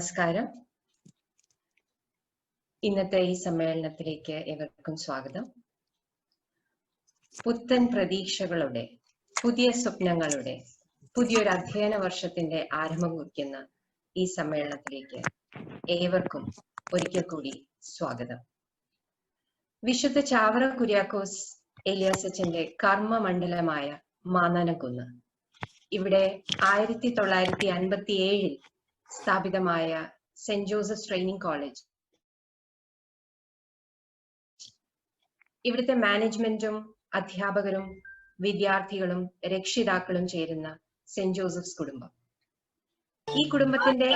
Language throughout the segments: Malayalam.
നമസ്കാരം. ഇന്നത്തെ ഈ സമ്മേളനത്തിലേക്ക് ഏവർക്കും സ്വാഗതം. പുത്തൻ പ്രതീക്ഷകളുടെ, പുതിയ സ്വപ്നങ്ങളുടെ, പുതിയൊരു അധ്യയന വർഷത്തിന്റെ ആരംഭം കുറിക്കുന്ന ഈ സമ്മേളനത്തിലേക്ക് ഏവർക്കും ഒരിക്കൽ കൂടി സ്വാഗതം. വിശുദ്ധ ചാവറ കുര്യാക്കോസ് ഏലിയാസച്ചന്റെ കർമ്മമണ്ഡലമായ മാന്നാനംകുന്ന്, ഇവിടെ 1957 സ്ഥാപിതമായ സെന്റ് ജോസഫ്സ് ട്രെയിനിങ് കോളേജ്, ഇവിടുത്തെ മാനേജ്മെന്റും അധ്യാപകരും വിദ്യാർത്ഥികളും രക്ഷിതാക്കളും ചേരുന്ന സെന്റ് ജോസഫ്സ് കുടുംബം. ഈ കുടുംബത്തിന്റെ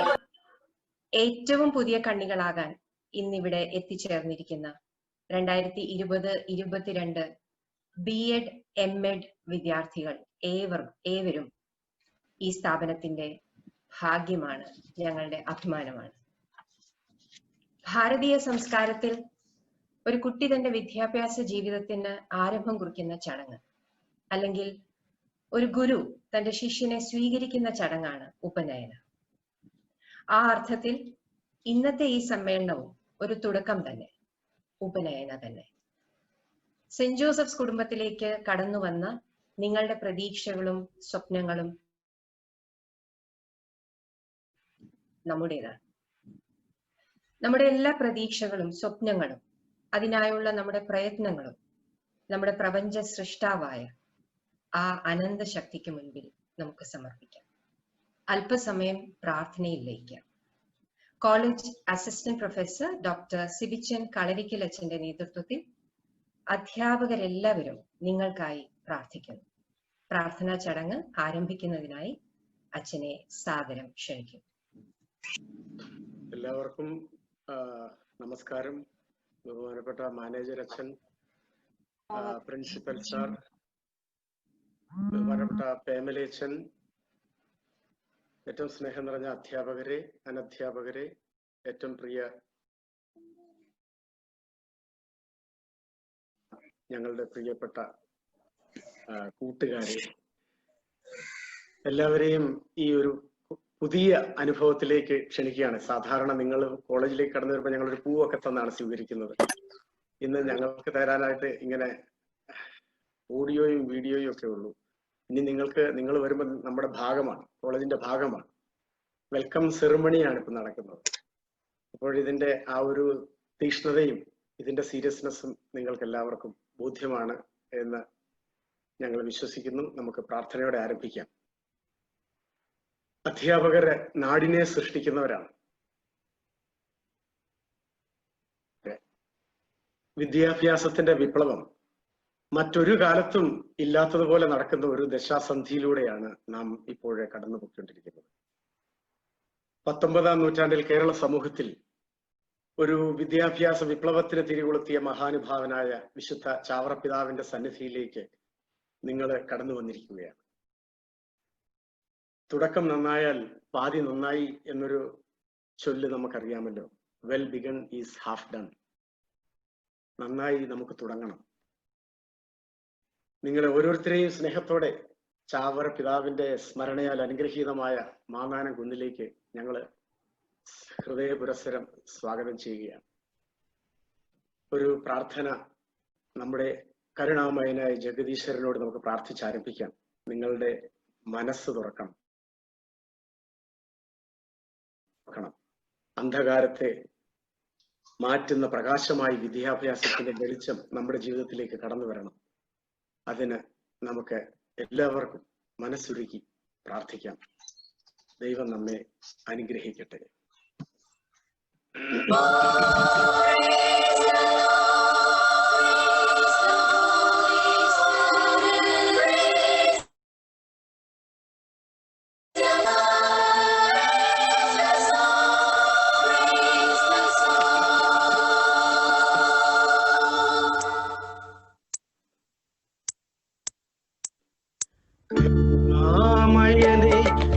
ഏറ്റവും പുതിയ കണ്ണികളാകാൻ ഇന്നിവിടെ എത്തിച്ചേർന്നിരിക്കുന്ന 2020-22 BEd MEd വിദ്യാർത്ഥികൾ ഏവരും ഈ സ്ഥാപനത്തിന്റെ ഭാഗ്യമാണ്, ഞങ്ങളുടെ അഭിമാനമാണ്. ഭാരതീയ സംസ്കാരത്തിൽ ഒരു കുട്ടി തന്റെ വിദ്യാഭ്യാസ ജീവിതത്തിന് ആരംഭം കുറിക്കുന്ന ചടങ്ങ്, അല്ലെങ്കിൽ ഒരു ഗുരു തന്റെ ശിഷ്യനെ സ്വീകരിക്കുന്ന ചടങ്ങാണ് ഉപനയനം. ആ അർത്ഥത്തിൽ ഇന്നത്തെ ഈ സമ്മേളനവും ഒരു തുടക്കം തന്നെ, ഉപനയന തന്നെ. സെന്റ് ജോസഫ്സ് കുടുംബത്തിലേക്ക് കടന്നു വന്ന നിങ്ങളുടെ പ്രതീക്ഷകളും സ്വപ്നങ്ങളും നമ്മുടേതാണ്. നമ്മുടെ എല്ലാ പ്രതീക്ഷകളും സ്വപ്നങ്ങളും അതിനായുള്ള നമ്മുടെ പ്രയത്നങ്ങളും നമ്മുടെ പ്രപഞ്ച സൃഷ്ടാവായ ആ അനന്ത ശക്തിക്ക് മുൻപിൽ നമുക്ക് സമർപ്പിക്കാം. അല്പസമയം പ്രാർത്ഥനയിൽ ലയിക്കാം. College assistant professor doctor Sibichan Kalarickal അച്ഛന്റെ നേതൃത്വത്തിൽ അധ്യാപകരെല്ലാവരും നിങ്ങൾക്കായി പ്രാർത്ഥിക്കുന്നു. പ്രാർത്ഥനാ ചടങ്ങ് ആരംഭിക്കുന്നതിനായി അച്ഛനെ സാദരം ക്ഷണിക്കും. എല്ലാവർക്കും നമസ്കാരം. ബഹുമാനപ്പെട്ട മാനേജർ അച്ഛൻ, പ്രിൻസിപ്പൽ സാർ, ബഹുമാനപ്പെട്ട പേമലേച്ചൻ, ഏറ്റവും സ്നേഹം നിറഞ്ഞ അധ്യാപകരെ, അനധ്യാപകരെ, ഏറ്റവും പ്രിയ ഞങ്ങളുടെ പ്രിയപ്പെട്ട കൂട്ടുകാരെ, എല്ലാവരെയും ഈ ഒരു പുതിയ അനുഭവത്തിലേക്ക് ക്ഷണിക്കുകയാണ്. സാധാരണ നിങ്ങൾ കോളേജിലേക്ക് കടന്നു വരുമ്പോൾ ഞങ്ങളൊരു പൂവൊക്കെ തന്നാണ് സ്വീകരിക്കുന്നത്. ഇന്ന് ഞങ്ങൾക്ക് തരാനായിട്ട് ഇങ്ങനെ ഓഡിയോയും വീഡിയോയും ഒക്കെ ഉള്ളൂ. ഇനി നിങ്ങൾ വരുമ്പോൾ നമ്മുടെ ഭാഗമാണ്, കോളേജിന്റെ ഭാഗമാണ്. വെൽക്കം സെറിമണിയാണ് ഇപ്പം നടക്കുന്നത്. അപ്പോൾ ഇതിന്റെ ആ ഒരു തീക്ഷ്ണതയും ഇതിന്റെ സീരിയസ്നെസ്സും നിങ്ങൾക്ക് എല്ലാവർക്കും ബോധ്യമാണ് എന്ന് ഞങ്ങൾ വിശ്വസിക്കുന്നു. നമുക്ക് പ്രാർത്ഥനയോടെ ആരംഭിക്കാം. അധ്യാപകര് നാടിനെ സൃഷ്ടിക്കുന്നവരാണ്. വിദ്യാഭ്യാസത്തിന്റെ വിപ്ലവം മറ്റൊരു കാലത്തും ഇല്ലാത്തതുപോലെ നടക്കുന്ന ഒരു ദശാസന്ധിയിലൂടെയാണ് നാം ഇപ്പോഴേ കടന്നുപോയിക്കൊണ്ടിരിക്കുന്നത്. 19-ാം നൂറ്റാണ്ടിൽ കേരള സമൂഹത്തിൽ ഒരു വിദ്യാഭ്യാസ വിപ്ലവത്തിന് തിരികൊളുത്തിയ മഹാനുഭാവനായ വിശുദ്ധ ചാവറ പിതാവിന്റെ സന്നിധിയിലേക്ക് നിങ്ങൾ കടന്നു വന്നിരിക്കുകയാണ്. തുടക്കം നന്നായാൽ പാതി നന്നായി എന്നൊരു ചൊല്ല് നമുക്കറിയാമല്ലോ. Well begun is half done. നന്നായി നമുക്ക് തുടങ്ങണം. നിങ്ങളെ ഓരോരുത്തരെയും സ്നേഹത്തോടെ ചാവറ പിതാവിന്റെ സ്മരണയാൽ അനുഗ്രഹീതമായ മാന്നാനം കുന്നിലേക്ക് ഞങ്ങൾ ഹൃദയപുരസ്സരം സ്വാഗതം ചെയ്യുകയാണ്. ഒരു പ്രാർത്ഥന നമ്മുടെ കരുണാമയനായ ജഗദീശ്വരനോട് നമുക്ക് പ്രാർത്ഥിച്ചാരംഭിക്കാം. നിങ്ങളുടെ മനസ്സ് തുറക്കണം. അന്ധകാരത്തെ മാറ്റുന്ന പ്രകാശമായി വിദ്യാഭ്യാസത്തിന്റെ വെളിച്ചം നമ്മുടെ ജീവിതത്തിലേക്ക് കടന്നു വരണം. അതിന് നമുക്ക് എല്ലാവർക്കും മനസ്സുരുക്കി പ്രാർത്ഥിക്കാം. ദൈവം നമ്മെ അനുഗ്രഹിക്കട്ടെ.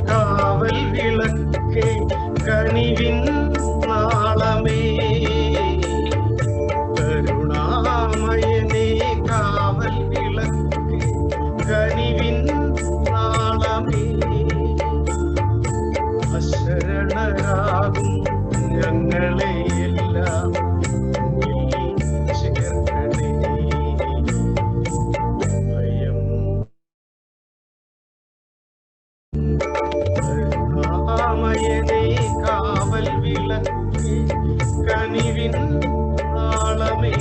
കാവൽ വിളക്കേ കനിവിൻ നാളമേ ശരണരാകും ഞങ്ങളെ എല്ലാം ചേർക്കണേ. ഭയം കരുണാമയനേ കാവൽ വിളക്കേ കനിവിൻ നാളമേ.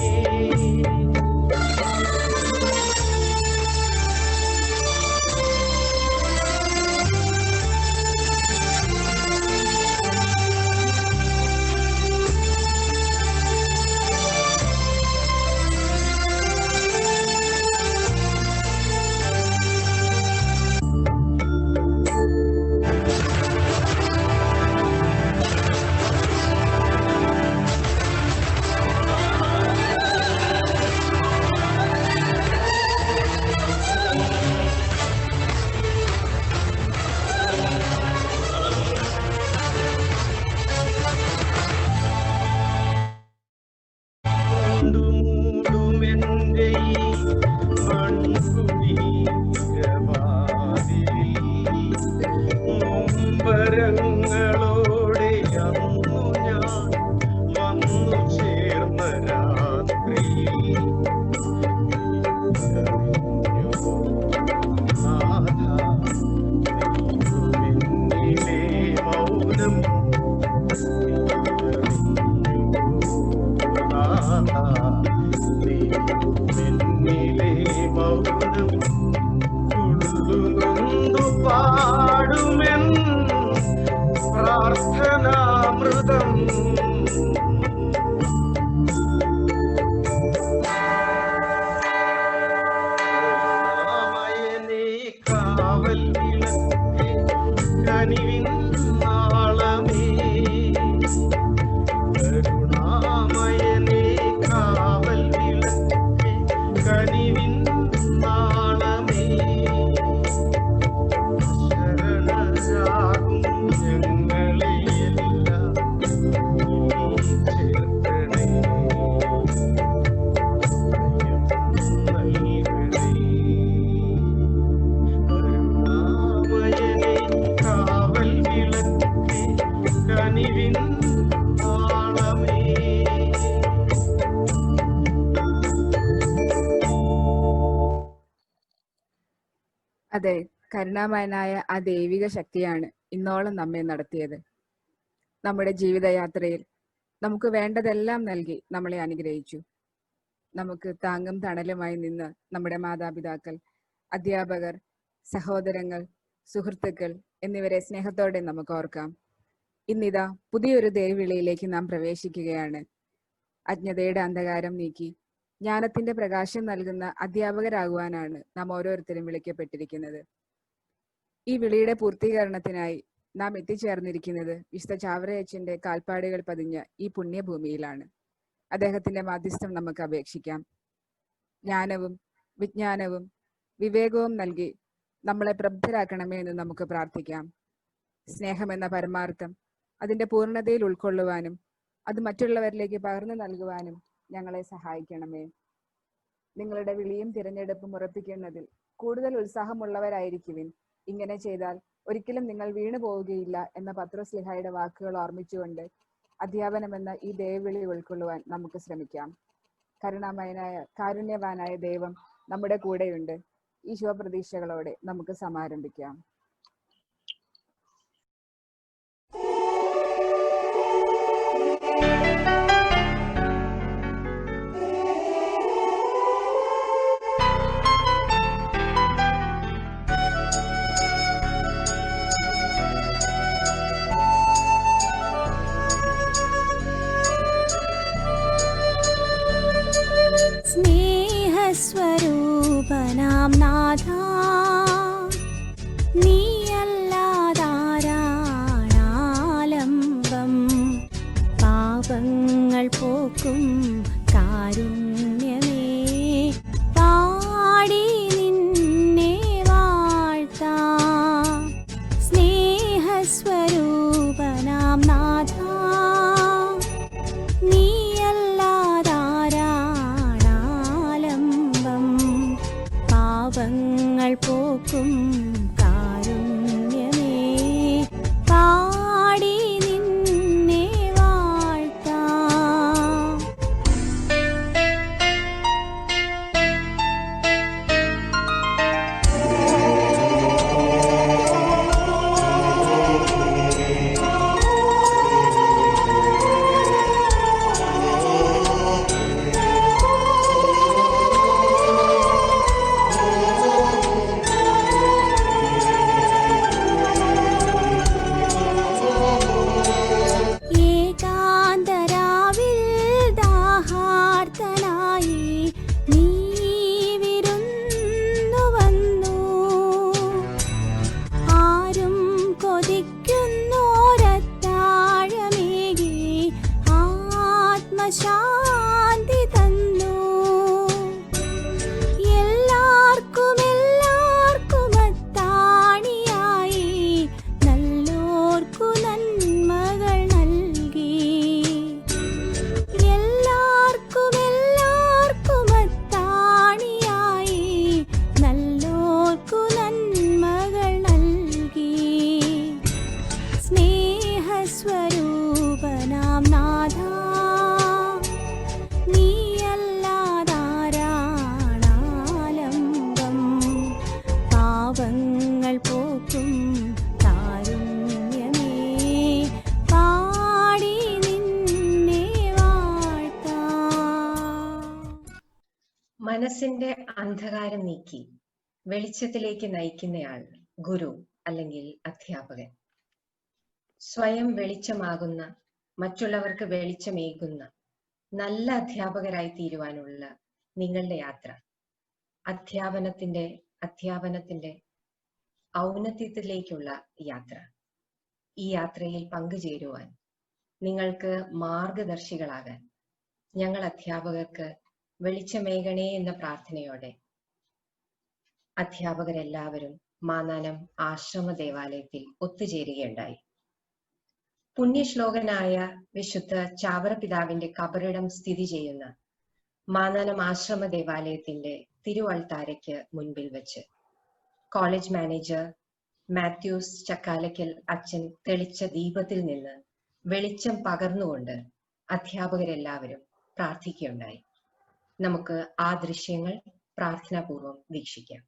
മൂടുമെന്റെ ഈ മൺകുടീരവാതിലിൽ നൊമ്പരങ്ങളോടെ അന്നു ഞാൻ വന്നു ചേർന്ന രാത്രി എന്നിലെ മൗനം എന്നിലെ മൗനം ഉള്ളുനൊന്തു പാടുമെൻ പ്രാർത്ഥനാമൃതം. കരുണാമയനേ കാവൽ വിളക്കേ കനിവിൻ നാളമേ. കരുണാമയനേ കാവൽ വിളക്കേ കനിവിൻ നാളമേ. ശരണരാകും ഞങ്ങളെ എല്ലാം ചേർക്കണേ. ഭയം നൽകണേ. കരുണാമയനേ കാവൽ വിളക്കേ കനിവിൻ നാളമേ. അതെ, കരുണാമയനായ ആ ദൈവിക ശക്തിയാണ് ഇന്നോളം നമ്മെ നടത്തിയത്. നമ്മുടെ ജീവിതയാത്രയിൽ നമുക്ക് വേണ്ടതെല്ലാം നൽകി നമ്മളെ അനുഗ്രഹിച്ചു. നമുക്ക് താങ്ങും തണലുമായി നിന്ന് നമ്മുടെ മാതാപിതാക്കൾ, അധ്യാപകർ, സഹോദരങ്ങൾ, സുഹൃത്തുക്കൾ എന്നിവരെ സ്നേഹത്തോടെ നമുക്ക് ഓർക്കാം. ഇന്നിതാ പുതിയൊരു ദൈവവിളിയിലേക്ക് നാം പ്രവേശിക്കുകയാണ്. അജ്ഞതയുടെ അന്ധകാരം നീക്കി ജ്ഞാനത്തിന്റെ പ്രകാശം നൽകുന്ന അധ്യാപകരാകുവാനാണ് നാം ഓരോരുത്തരും വിളിക്കപ്പെട്ടിരിക്കുന്നത്. ഈ വിളിയുടെ പൂർത്തീകരണത്തിനായി നാം എത്തിച്ചേർന്നിരിക്കുന്നത് വിശുദ്ധ ചാവറയച്ചന്റെ കാൽപ്പാടുകൾ പതിഞ്ഞ ഈ പുണ്യഭൂമിയിലാണ്. അദ്ദേഹത്തിന്റെ മാധ്യസ്ഥം നമുക്ക് അപേക്ഷിക്കാം. ജ്ഞാനവും വിജ്ഞാനവും വിവേകവും നൽകി നമ്മളെ പ്രബുദ്ധരാക്കണമേ എന്ന് നമുക്ക് പ്രാർത്ഥിക്കാം. സ്നേഹമെന്ന പരമാർത്ഥം അതിന്റെ പൂർണ്ണതയിൽ ഉൾക്കൊള്ളുവാനും അത് മറ്റുള്ളവരിലേക്ക് പകർന്നു നൽകുവാനും ഞങ്ങളെ സഹായിക്കണമേ. നിങ്ങളുടെ വിളിയും തിരഞ്ഞെടുപ്പും ഉറപ്പിക്കുന്നതിൽ കൂടുതൽ ഉത്സാഹമുള്ളവരായിരിക്കുവിൻ. ഇങ്ങനെ ചെയ്താൽ ഒരിക്കലും നിങ്ങൾ വീണു പോവുകയില്ല എന്ന പത്രോസ്ലീഹായുടെ വാക്കുകൾ ഓർമ്മിച്ചുകൊണ്ട് അധ്യാപനമെന്ന ഈ ദൈവവിളി ഉൾക്കൊള്ളുവാൻ നമുക്ക് ശ്രമിക്കാം. കാരുണ്യവാനായ ദൈവം നമ്മുടെ കൂടെയുണ്ട്. ഈ ശുഭപ്രതീക്ഷകളോടെ നമുക്ക് സമാരംഭിക്കാം. സ്നേഹസ്വരൂപനാം നാഥ, നീയല്ലാതാരാളംബം, പാപങ്ങൾ പോക്കും കാരുണ്യമേ, പാടി നിന്നെ വാഴ്ത്താം. സ്നേഹസ്വരൂപനാം നാഥ, പാപങ്ങൾ പോക്കും കാരുണ്യമേ, പാടി നിന്നെ വാഴ്ത്താം. സ്വരൂപനാം നാഥ, നീയല്ലാതാരാണാലംബം. പാപങ്ങൾ പോക്കും കാരുണ്യമേ, പാടി നിന്നെ വാഴ്ത്താം. മനസ്സിന്റെ അന്ധകാരം നീക്കി വെളിച്ചത്തിലേക്ക് നയിക്കുന്നയാൾ ഗുരു അല്ലെങ്കിൽ അധ്യാപകൻ. സ്വയം വെളിച്ചമാകുന്ന, മറ്റുള്ളവർക്ക് വെളിച്ചമേകുന്ന നല്ല അധ്യാപകരായി തീരുവാനുള്ള നിങ്ങളുടെ യാത്ര, അധ്യാപനത്തിന്റെ ഔന്നത്യത്തിലേക്കുള്ള യാത്ര. ഈ യാത്രയിൽ പങ്കുചേരുവാൻ, നിങ്ങൾക്ക് മാർഗദർശികളാകാൻ ഞങ്ങൾ അധ്യാപകർക്ക് വെളിച്ചമേകണേ എന്ന പ്രാർത്ഥനയോടെ അധ്യാപകരെല്ലാവരും മാന്നാനം ആശ്രമ ദേവാലയത്തിൽ ഒത്തുചേരുകയുണ്ടായി. പുണ്യശ്ലോകനായ വിശുദ്ധ ചാവറ പിതാവിന്റെ കബറിടം സ്ഥിതി ചെയ്യുന്ന മാന്നാനം ആശ്രമ ദേവാലയത്തിന്റെ തിരുവൾത്താരയ്ക്ക് മുൻപിൽ വെച്ച് കോളേജ് മാനേജർ മാത്യൂസ് ചക്കാലക്കൽ അച്ഛൻ തെളിച്ച ദീപത്തിൽ നിന്ന് വെളിച്ചം പകർന്നുകൊണ്ട് അധ്യാപകരെല്ലാവരും പ്രാർത്ഥിക്കുകയുണ്ടായി. നമുക്ക് ആ ദൃശ്യങ്ങൾ പ്രാർത്ഥനാപൂർവം വീക്ഷിക്കാം.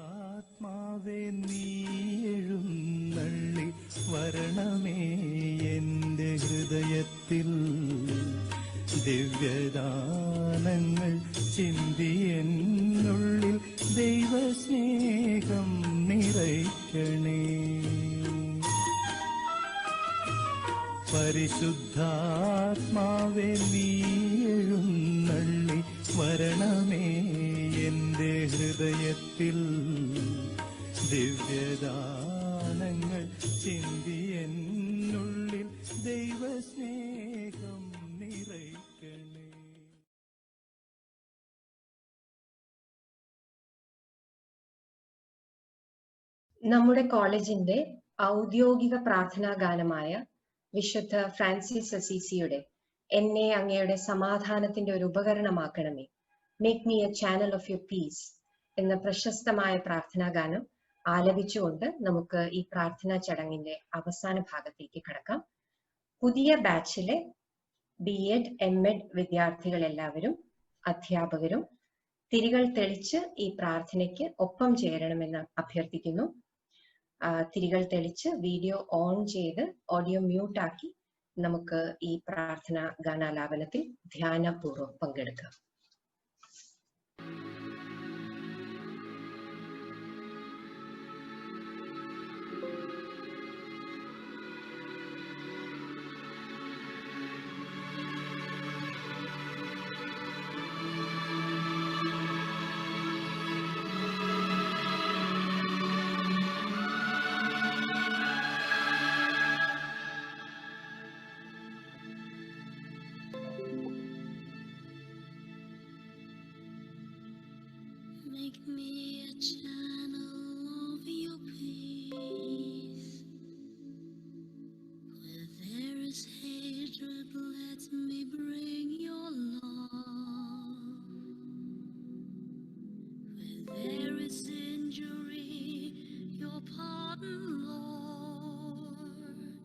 പരിശുദ്ധാത്മാവേ നീ എഴുന്നള്ളി വരണമേ എൻ്റെ ഹൃദയത്തിൽ, ദിവ്യദാനങ്ങൾ ചിന്തിയെന്നുള്ളിൽ ദൈവസ്നേഹം നിറയ്ക്കണേ. പരിശുദ്ധാത്മാവേ നീ എഴുന്നള്ളി വരണമേ എൻ്റെ ഹൃദയത്തിൽ, ദിവ്യദാനങ്ങൾ ചിന്തിയെന്നുള്ളിൽ ദൈവസ്നേഹം നിറയ്ക്കണേ. നമ്മുടെ കോളേജിന്റെ ഔദ്യോഗിക പ്രാർത്ഥനാ ഗാനമായ വിശുദ്ധ ഫ്രാൻസിസ് അസീസിയുടെ എന്നെ അങ്ങയുടെ സമാധാനത്തിന്റെ ഒരു ഉപകരണമാക്കണമേ, make me a channel of your peace എന്ന പ്രശസ്തമായ പ്രാർത്ഥനാ ഗാനം ആലപിച്ചുകൊണ്ട് നമുക്ക് ഈ പ്രാർത്ഥനാ ചടങ്ങിന്റെ അവസാന ഭാഗത്തേക്ക് കടക്കാം. പുതിയ ബാച്ചിലെ BEd MEd വിദ്യാർത്ഥികൾ എല്ലാവരും അധ്യാപകരും തിരികൾ തെളിച്ച് ഈ പ്രാർത്ഥനയ്ക്ക് ഒപ്പം ചേരണമെന്ന് അഭ്യർത്ഥിക്കുന്നു. തിരികൾ തെളിച്ച് വീഡിയോ ഓൺ ചെയ്ത് ഓഡിയോ മ്യൂട്ട് ആക്കി നമുക്ക് ഈ പ്രാർത്ഥന ഗാനാലാപനത്തിൽ ധ്യാനപൂർവ്വം പങ്കെടുക്കാം. Make me a channel of your peace. Where there is hatred, let me bring your love. Where there is injury, your pardon, Lord. And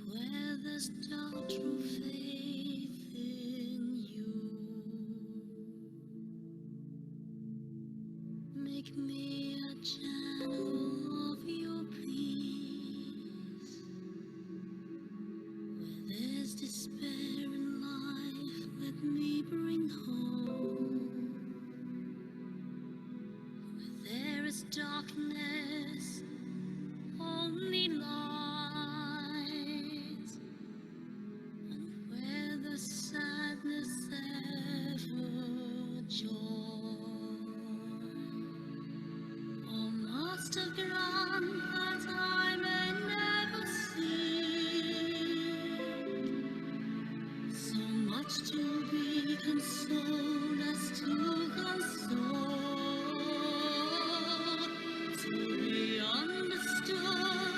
where there's doubt, true faith in you. Make me a channel of your peace. Where there's despair in life, let me bring hope. Where there is darkness, only light. And where the sadness ever joy. Oh, Master, grant that I may never see so much to be consoled as to console, to be understood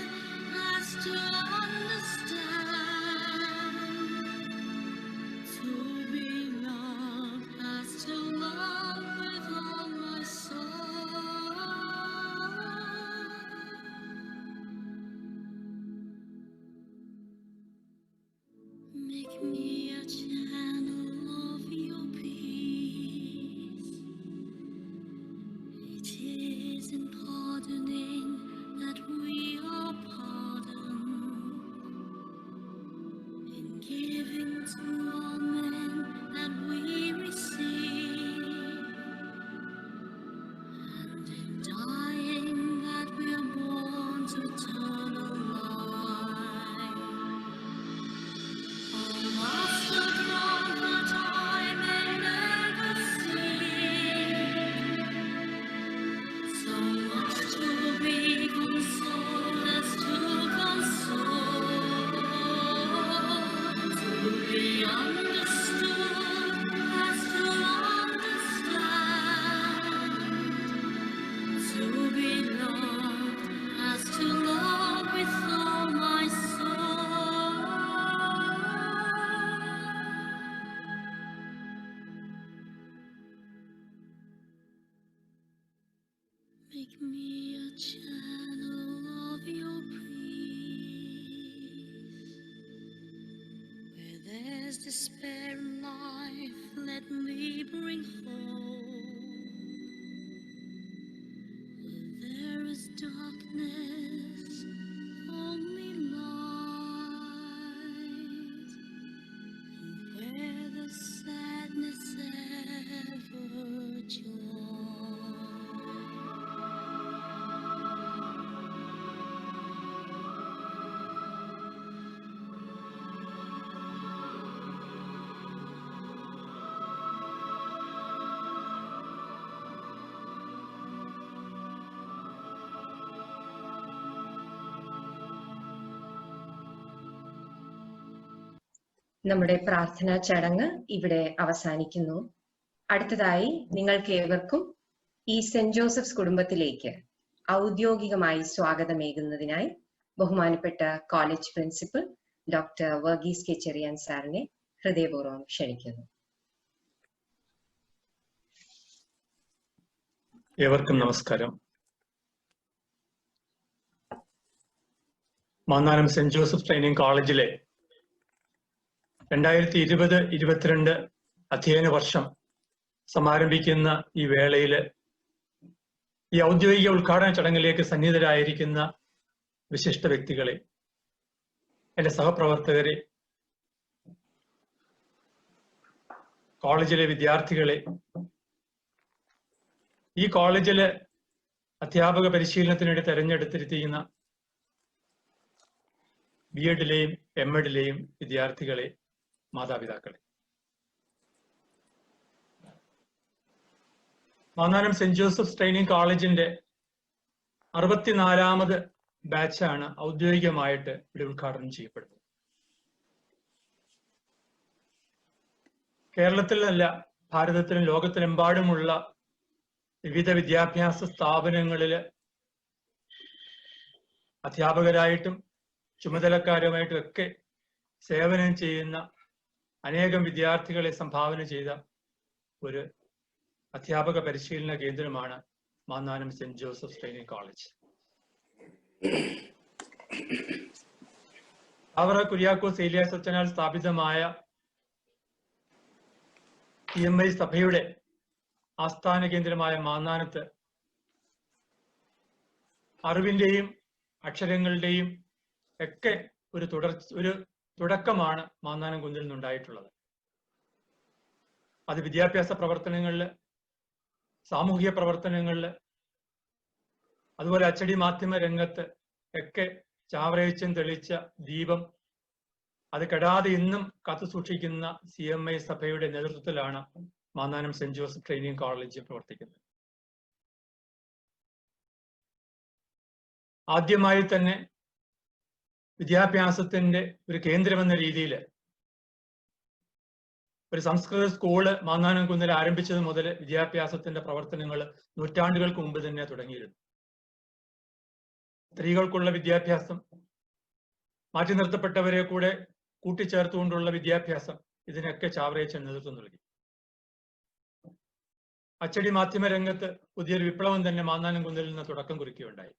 as to understand, to be loved as to love with all my soul. Make me a channel of your peace. It is in pardoning that we are pardoned, in giving to all men that we receive, and in dying that we are born to eternal life. Oh, Master, grant that I may never see so much to be consoled as to console, to be understood as to understand, to be loved as to love with all my soul. Make me a channel of your peace. Where there's despair in life, let me bring hope. Where there is darkness, only light. And where the sadness ever joy. നമ്മുടെ പ്രാർത്ഥനാ ചടങ്ങ് ഇവിടെ അവസാനിക്കുന്നു. അടുത്തതായി നിങ്ങൾക്ക് ഏവർക്കും ഈ സെന്റ് ജോസഫ്സ് കുടുംബത്തിലേക്ക് ഔദ്യോഗികമായി സ്വാഗതമേകുന്നതിനായി ബഹുമാനപ്പെട്ട college principal doctor Varghese K Cherian സാറിനെ ഹൃദയപൂർവ്വം ക്ഷണിക്കുന്നു. ഏവർക്കും നമസ്കാരം. മാന്നാനം സെന്റ് ജോസഫ് ട്രെയിനിങ് കോളേജിലെ 2020-22 അധ്യയന വർഷം സമാരംഭിക്കുന്ന ഈ വേളയിൽ ഈ ഔദ്യോഗിക ഉദ്ഘാടന ചടങ്ങിലേക്ക് സന്നിഹിതരായിരിക്കുന്ന വിശിഷ്ട വ്യക്തികളെ, എൻ്റെ സഹപ്രവർത്തകരെ, കോളേജിലെ വിദ്യാർത്ഥികളെ, ഈ കോളേജിലെ അധ്യാപക പരിശീലനത്തിനുവേണ്ടി തെരഞ്ഞെടുത്തിരിക്കുന്ന ബി.എഡിലെയും എം.എഡിലെയും വിദ്യാർത്ഥികളെ, മാതാപിതാക്കളെ, മാന്നാനം സെന്റ് ജോസഫ് ട്രെയിനിങ് കോളേജിന്റെ 64ാമത് ബാച്ചാണ് ഔദ്യോഗികമായിട്ട് ഇവിടെ ഉദ്ഘാടനം ചെയ്യപ്പെടുന്നത്. കേരളത്തിലല്ല, ഭാരതത്തിലും ലോകത്തിലെമ്പാടുമുള്ള വിവിധ വിദ്യാഭ്യാസ സ്ഥാപനങ്ങളിൽ അധ്യാപകരായിട്ടും ചുമതലക്കാരുമായിട്ടും ഒക്കെ സേവനം ചെയ്യുന്ന അനേകം വിദ്യാർത്ഥികളെ സംഭാവന ചെയ്ത ഒരു അധ്യാപക പരിശീലന കേന്ദ്രമാണ് Mannanam saint Joseph training college. അവർ കുര്യാക്കോസ് ഏലിയാസ് അച്ഛനാൽ സ്ഥാപിതമായ CMI സഭയുടെ ആസ്ഥാന കേന്ദ്രമായ മാന്നാനത്ത് അറിവിന്റെയും അക്ഷരങ്ങളുടെയും ഒക്കെ ഒരു തുടക്കമാണ് മാന്നാനം കുന്നിൽ നിന്നുണ്ടായിട്ടുള്ളത്. അത് വിദ്യാഭ്യാസ പ്രവർത്തനങ്ങളിൽ, സാമൂഹിക പ്രവർത്തനങ്ങളിൽ, അതുപോലെ അച്ചടി മാധ്യമ രംഗത്ത് ഒക്കെ ചാവറയച്ചൻ തെളിച്ച ദീപം അത് കെടാതെ ഇന്നും കാത്തു സൂക്ഷിക്കുന്ന CMI സഭയുടെ നേതൃത്വത്തിലാണ് Mannanam saint Joseph training college പ്രവർത്തിക്കുന്നത്. ആദ്യമായി തന്നെ വിദ്യാഭ്യാസത്തിന്റെ ഒരു കേന്ദ്രമെന്ന രീതിയിൽ ഒരു സംസ്കൃത സ്കൂള് മാന്നാനം കുന്നിൽ ആരംഭിച്ചത് മുതൽ വിദ്യാഭ്യാസത്തിന്റെ പ്രവർത്തനങ്ങൾ നൂറ്റാണ്ടുകൾക്ക് മുമ്പ് തന്നെ തുടങ്ങിയിരുന്നു. സ്ത്രീകൾക്കുള്ള വിദ്യാഭ്യാസം, മാറ്റി നിർത്തപ്പെട്ടവരെ കൂടെ കൂട്ടിച്ചേർത്തുകൊണ്ടുള്ള വിദ്യാഭ്യാസം, ഇതിനൊക്കെ ചാവറയച്ചൻ നേതൃത്വം നൽകി. അച്ചടി മാധ്യമ രംഗത്ത് പുതിയൊരു വിപ്ലവം തന്നെ മാന്നാനം കുന്നിൽ നിന്ന് തുടക്കം കുറിക്കുകയുണ്ടായി.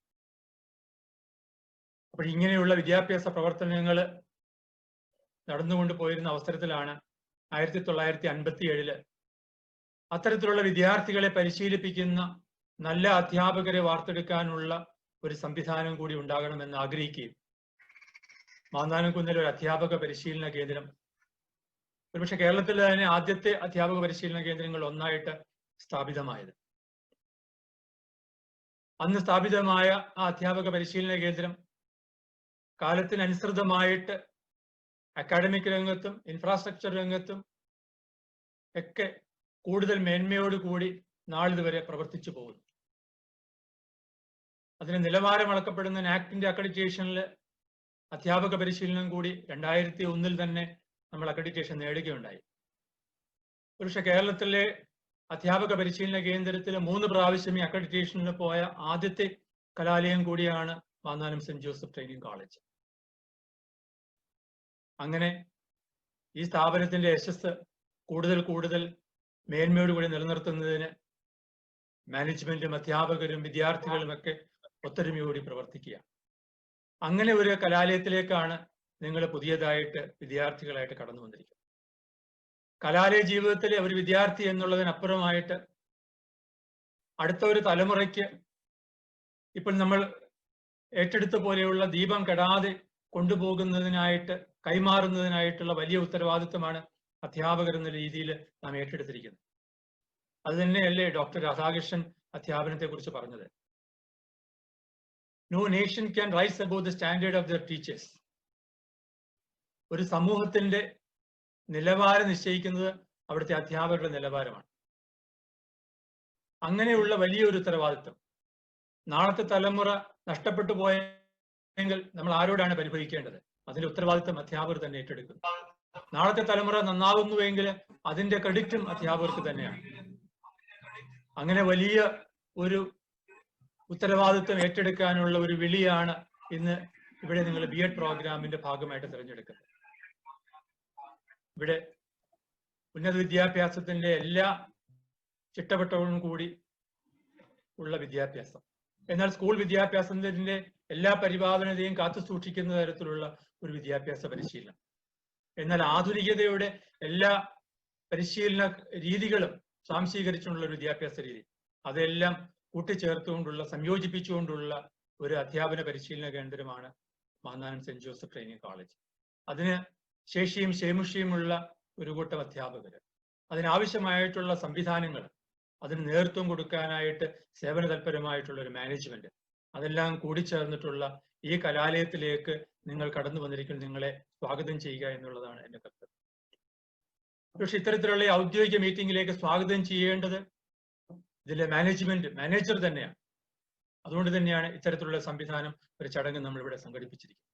അപ്പോൾ ഇങ്ങനെയുള്ള വിദ്യാഭ്യാസ പ്രവർത്തനങ്ങൾ നടന്നുകൊണ്ട് പോയിരുന്ന അവസരത്തിലാണ് 1957 അത്തരത്തിലുള്ള വിദ്യാർത്ഥികളെ പരിശീലിപ്പിക്കുന്ന നല്ല അധ്യാപകരെ വാർത്തെടുക്കാനുള്ള ഒരു സംവിധാനം കൂടി ഉണ്ടാകണമെന്ന് ആഗ്രഹിക്കുകയും മാന്നാനം കുന്നിൽ ഒരു അധ്യാപക പരിശീലന കേന്ദ്രം, ഒരുപക്ഷെ കേരളത്തിലെ തന്നെ ആദ്യത്തെ അധ്യാപക പരിശീലന കേന്ദ്രങ്ങൾ ഒന്നായിട്ട് സ്ഥാപിതമായത്. അന്ന് സ്ഥാപിതമായ ആ അധ്യാപക പരിശീലന കേന്ദ്രം കാലത്തിനനുസൃതമായിട്ട് അക്കാഡമിക് രംഗത്തും ഇൻഫ്രാസ്ട്രക്ചർ രംഗത്തും ഒക്കെ കൂടുതൽ മേന്മയോടുകൂടി നാളിതുവരെ പ്രവർത്തിച്ചു പോകുന്നു. അതിന് നിലവാരം അളക്കപ്പെടുന്ന നാക്ടിന്റെ അക്രഡിറ്റേഷനിൽ അധ്യാപക പരിശീലനം കൂടി 2001 തന്നെ നമ്മൾ അക്രഡിറ്റേഷൻ നേടുകയുണ്ടായി. ഒരുപക്ഷെ കേരളത്തിലെ അധ്യാപക പരിശീലന കേന്ദ്രത്തിൽ 3 പ്രാവശ്യം ഈ അക്രഡിറ്റേഷനിൽ പോയ ആദ്യത്തെ കലാലയം കൂടിയാണ് Mannanam saint Joseph training college. അങ്ങനെ ഈ സ്ഥാപനത്തിന്റെ യശസ് കൂടുതൽ മേന്മയോടുകൂടി നിലനിർത്തുന്നതിന് മാനേജ്മെന്റും അധ്യാപകരും വിദ്യാർത്ഥികളും ഒക്കെ ഒത്തൊരുമയോടി പ്രവർത്തിക്കുക. അങ്ങനെ ഒരു കലാലയത്തിലേക്കാണ് നിങ്ങൾ പുതിയതായിട്ട് വിദ്യാർത്ഥികളായിട്ട് കടന്നു വന്നിരിക്കുന്നത്. കലാലയ ജീവിതത്തിലെ ഒരു വിദ്യാർത്ഥി എന്നുള്ളതിനപ്പുറമായിട്ട് അടുത്ത ഒരു തലമുറയ്ക്ക് ഇപ്പോൾ നമ്മൾ ഏറ്റെടുത്ത പോലെയുള്ള ദീപം കെടാതെ കൊണ്ടുപോകുന്നതിനായിട്ട്, കൈമാറുന്നതിനായിട്ടുള്ള വലിയ ഉത്തരവാദിത്വമാണ് അധ്യാപകർ എന്ന രീതിയിൽ നാം ഏറ്റെടുത്തിരിക്കുന്നത്. അത് തന്നെയല്ലേ ഡോക്ടർ രാധാകൃഷ്ണൻ അധ്യാപനത്തെ കുറിച്ച് പറഞ്ഞത്? No nation can rise above the standard of their teachers. ഒരു സമൂഹത്തിന്റെ നിലവാരം നിശ്ചയിക്കുന്നത് അവിടുത്തെ അധ്യാപകരുടെ നിലവാരമാണ്. അങ്ങനെയുള്ള വലിയൊരു ഉത്തരവാദിത്വം നാളത്തെ തലമുറ നഷ്ടപ്പെട്ടു പോയെങ്കിൽ നമ്മൾ ആരോടാണ് പരിഭവിക്കേണ്ടത്? അതിന്റെ ഉത്തരവാദിത്വം അധ്യാപകർ തന്നെ ഏറ്റെടുക്കുന്നു. നാളത്തെ തലമുറ നന്നാകുന്നുവെങ്കിൽ അതിന്റെ ക്രെഡിറ്റും അധ്യാപകർക്ക് തന്നെയാണ്. അങ്ങനെ വലിയ ഒരു ഉത്തരവാദിത്വം ഏറ്റെടുക്കാനുള്ള ഒരു വിളിയാണ് ഇന്ന് ഇവിടെ നിങ്ങൾ BEd പ്രോഗ്രാമിന്റെ ഭാഗമായിട്ട് തിരഞ്ഞെടുക്കുന്നത്. ഇവിടെ ഉന്നത വിദ്യാഭ്യാസത്തിന്റെ എല്ലാ ചിട്ടവട്ടവും കൂടി ഉള്ള വിദ്യാഭ്യാസം, എന്നാൽ സ്കൂൾ വിദ്യാഭ്യാസത്തിന്റെ എല്ലാ പരിപാലനതയും കാത്തു സൂക്ഷിക്കുന്ന തരത്തിലുള്ള ഒരു വിദ്യാഭ്യാസ പരിശീലനം. എന്നാൽ ആധുനികതയുടെ എല്ലാ പരിശീലന രീതികളും സ്വാംശീകരിച്ചുകൊണ്ടുള്ള ഒരു വിദ്യാഭ്യാസ രീതി, അതെല്ലാം കൂട്ടിച്ചേർത്തുകൊണ്ടുള്ള സംയോജിപ്പിച്ചുകൊണ്ടുള്ള ഒരു അധ്യാപന പരിശീലന കേന്ദ്രമാണ് Mannanam saint Joseph training college. അതിന് ശേഷിയും ശേമുഷിയുമുള്ള ഒരു കൂട്ടം അധ്യാപകർ, അതിനാവശ്യമായിട്ടുള്ള സംവിധാനങ്ങൾ, അതിന് നേതൃത്വം കൊടുക്കാനായിട്ട് സേവന തൽപരമായിട്ടുള്ള ഒരു മാനേജ്മെന്റ്, അതെല്ലാം കൂടിച്ചേർന്നിട്ടുള്ള ഈ കലാലയത്തിലേക്ക് നിങ്ങൾ കടന്നു വന്നിരിക്കുന്ന നിങ്ങളെ സ്വാഗതം ചെയ്യുക എന്നുള്ളതാണ് എന്റെ കർത്തവ്യം. പക്ഷെ ഇത്തരത്തിലുള്ള ഔദ്യോഗിക മീറ്റിംഗിലേക്ക് സ്വാഗതം ചെയ്യേണ്ടത് ഇതിലെ മാനേജർ തന്നെയാണ്. അതുകൊണ്ട് തന്നെയാണ് ഇത്തരത്തിലുള്ള സംവിധാനം, ഒരു ചടങ്ങ് നമ്മൾ ഇവിടെ സംഘടിപ്പിച്ചിരിക്കുന്നത്.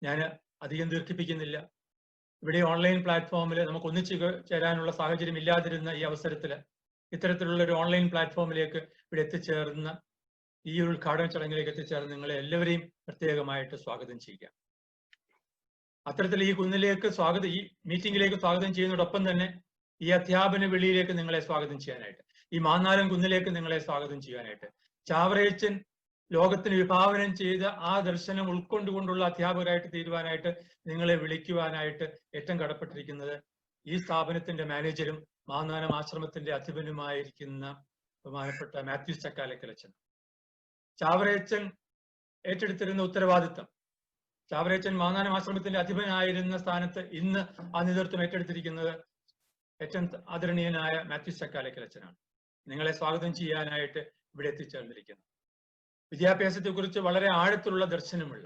ഞാൻ അധികം ദീർഘിപ്പിക്കുന്നില്ല. ഇവിടെ ഓൺലൈൻ പ്ലാറ്റ്ഫോമിൽ നമുക്ക് ഒന്നിച്ചു ചേരാനുള്ള സാഹചര്യം ഇല്ലാതിരുന്ന ഈ അവസരത്തിൽ ഇത്തരത്തിലുള്ള ഒരു ഓൺലൈൻ പ്ലാറ്റ്ഫോമിലേക്ക് ഇവിടെ എത്തിച്ചേർന്ന ഈ ഒരു ഉദ്ഘാടന ചടങ്ങിലേക്ക് എത്തിച്ചേർന്ന് നിങ്ങളെ എല്ലാവരെയും പ്രത്യേകമായിട്ട് സ്വാഗതം ചെയ്യുക. അത്തരത്തിൽ ഈ ഈ മീറ്റിംഗിലേക്ക് സ്വാഗതം ചെയ്യുന്നതോടൊപ്പം തന്നെ ഈ അധ്യാപന വിളിയിലേക്ക് നിങ്ങളെ സ്വാഗതം ചെയ്യാനായിട്ട്, ഈ മാന്നാനം കുന്നിലേക്ക് നിങ്ങളെ സ്വാഗതം ചെയ്യാനായിട്ട്, ചാവറയച്ചൻ ലോകത്തിന് വിഭാവനം ചെയ്ത ആ ദർശനം ഉൾക്കൊണ്ടുകൊണ്ടുള്ള അധ്യാപകരായിട്ട് തീരുവാനായിട്ട് നിങ്ങളെ വിളിക്കുവാനായിട്ട് ഏറ്റവും കടപ്പെട്ടിരിക്കുന്നത് ഈ സ്ഥാപനത്തിന്റെ മാനേജരും മാന്നാനം ആശ്രമത്തിന്റെ അധിപനുമായിരിക്കുന്ന ബഹുമാനപ്പെട്ട മാത്യൂസ് ചക്കാലക്കലച്ചൻ. ചാവറയച്ചൻ ഏറ്റെടുത്തിരുന്ന ഉത്തരവാദിത്തം, ചാവറയച്ചൻ മാന്നാനം ആശ്രമത്തിന്റെ അധിപനായിരുന്ന സ്ഥാനത്ത് ഇന്ന് ആ നേതൃത്വം ഏറ്റെടുത്തിരിക്കുന്നത് ഏറ്റവും ആദരണീയനായ മാത്യൂസ് ചക്കാലക്കലച്ചനാണ്. നിങ്ങളെ സ്വാഗതം ചെയ്യാനായിട്ട് ഇവിടെ എത്തിച്ചേർന്നിരിക്കുന്നു. വിദ്യാഭ്യാസത്തെക്കുറിച്ച് വളരെ ആഴത്തിലുള്ള ദർശനമുള്ള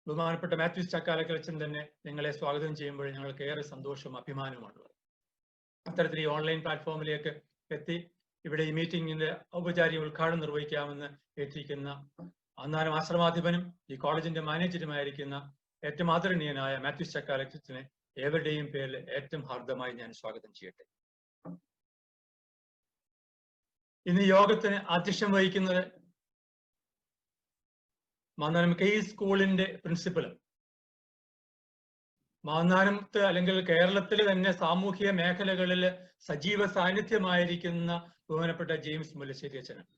ബഹുമാനപ്പെട്ട മാത്യൂസ് ചക്കാലക്കലച്ചൻ തന്നെ നിങ്ങളെ സ്വാഗതം ചെയ്യുമ്പോൾ ഞങ്ങൾക്ക് ഏറെ സന്തോഷവും അഭിമാനവുമുള്ളത്. അത്തരത്തിൽ ഈ ഓൺലൈൻ പ്ലാറ്റ്ഫോമിലേക്ക് എത്തി ഇവിടെ ഈ മീറ്റിംഗിന്റെ ഔപചാരിക ഉദ്ഘാടനം നിർവഹിക്കാമെന്ന് ഏറ്റിരിക്കുന്ന മാന്നാനം ആശ്രമാധിപനും ഈ കോളേജിന്റെ മാനേജരുമായിരിക്കുന്ന ഏറ്റവും ആദരണീയനായ മാത്യൂസ് ചക്കാലക്കലച്ചനെ ഏവരുടെയും പേരിൽ ഏറ്റവും ഹാർദമായി ഞാൻ സ്വാഗതം ചെയ്യട്ടെ. ഇന്ന് യോഗത്തിന് അധ്യക്ഷം വഹിക്കുന്നത് മാന്നാനം സ്കൂളിന്റെ പ്രിൻസിപ്പലും മാന്നാനത്ത് അല്ലെങ്കിൽ കേരളത്തിലെ തന്നെ സാമൂഹിക മേഖലകളിൽ സജീവ സാന്നിധ്യമായിരിക്കുന്ന ബഹുമാനപ്പെട്ട ജെയിംസ് മുല്ലശ്ശേരി അച്ഛനാണ്.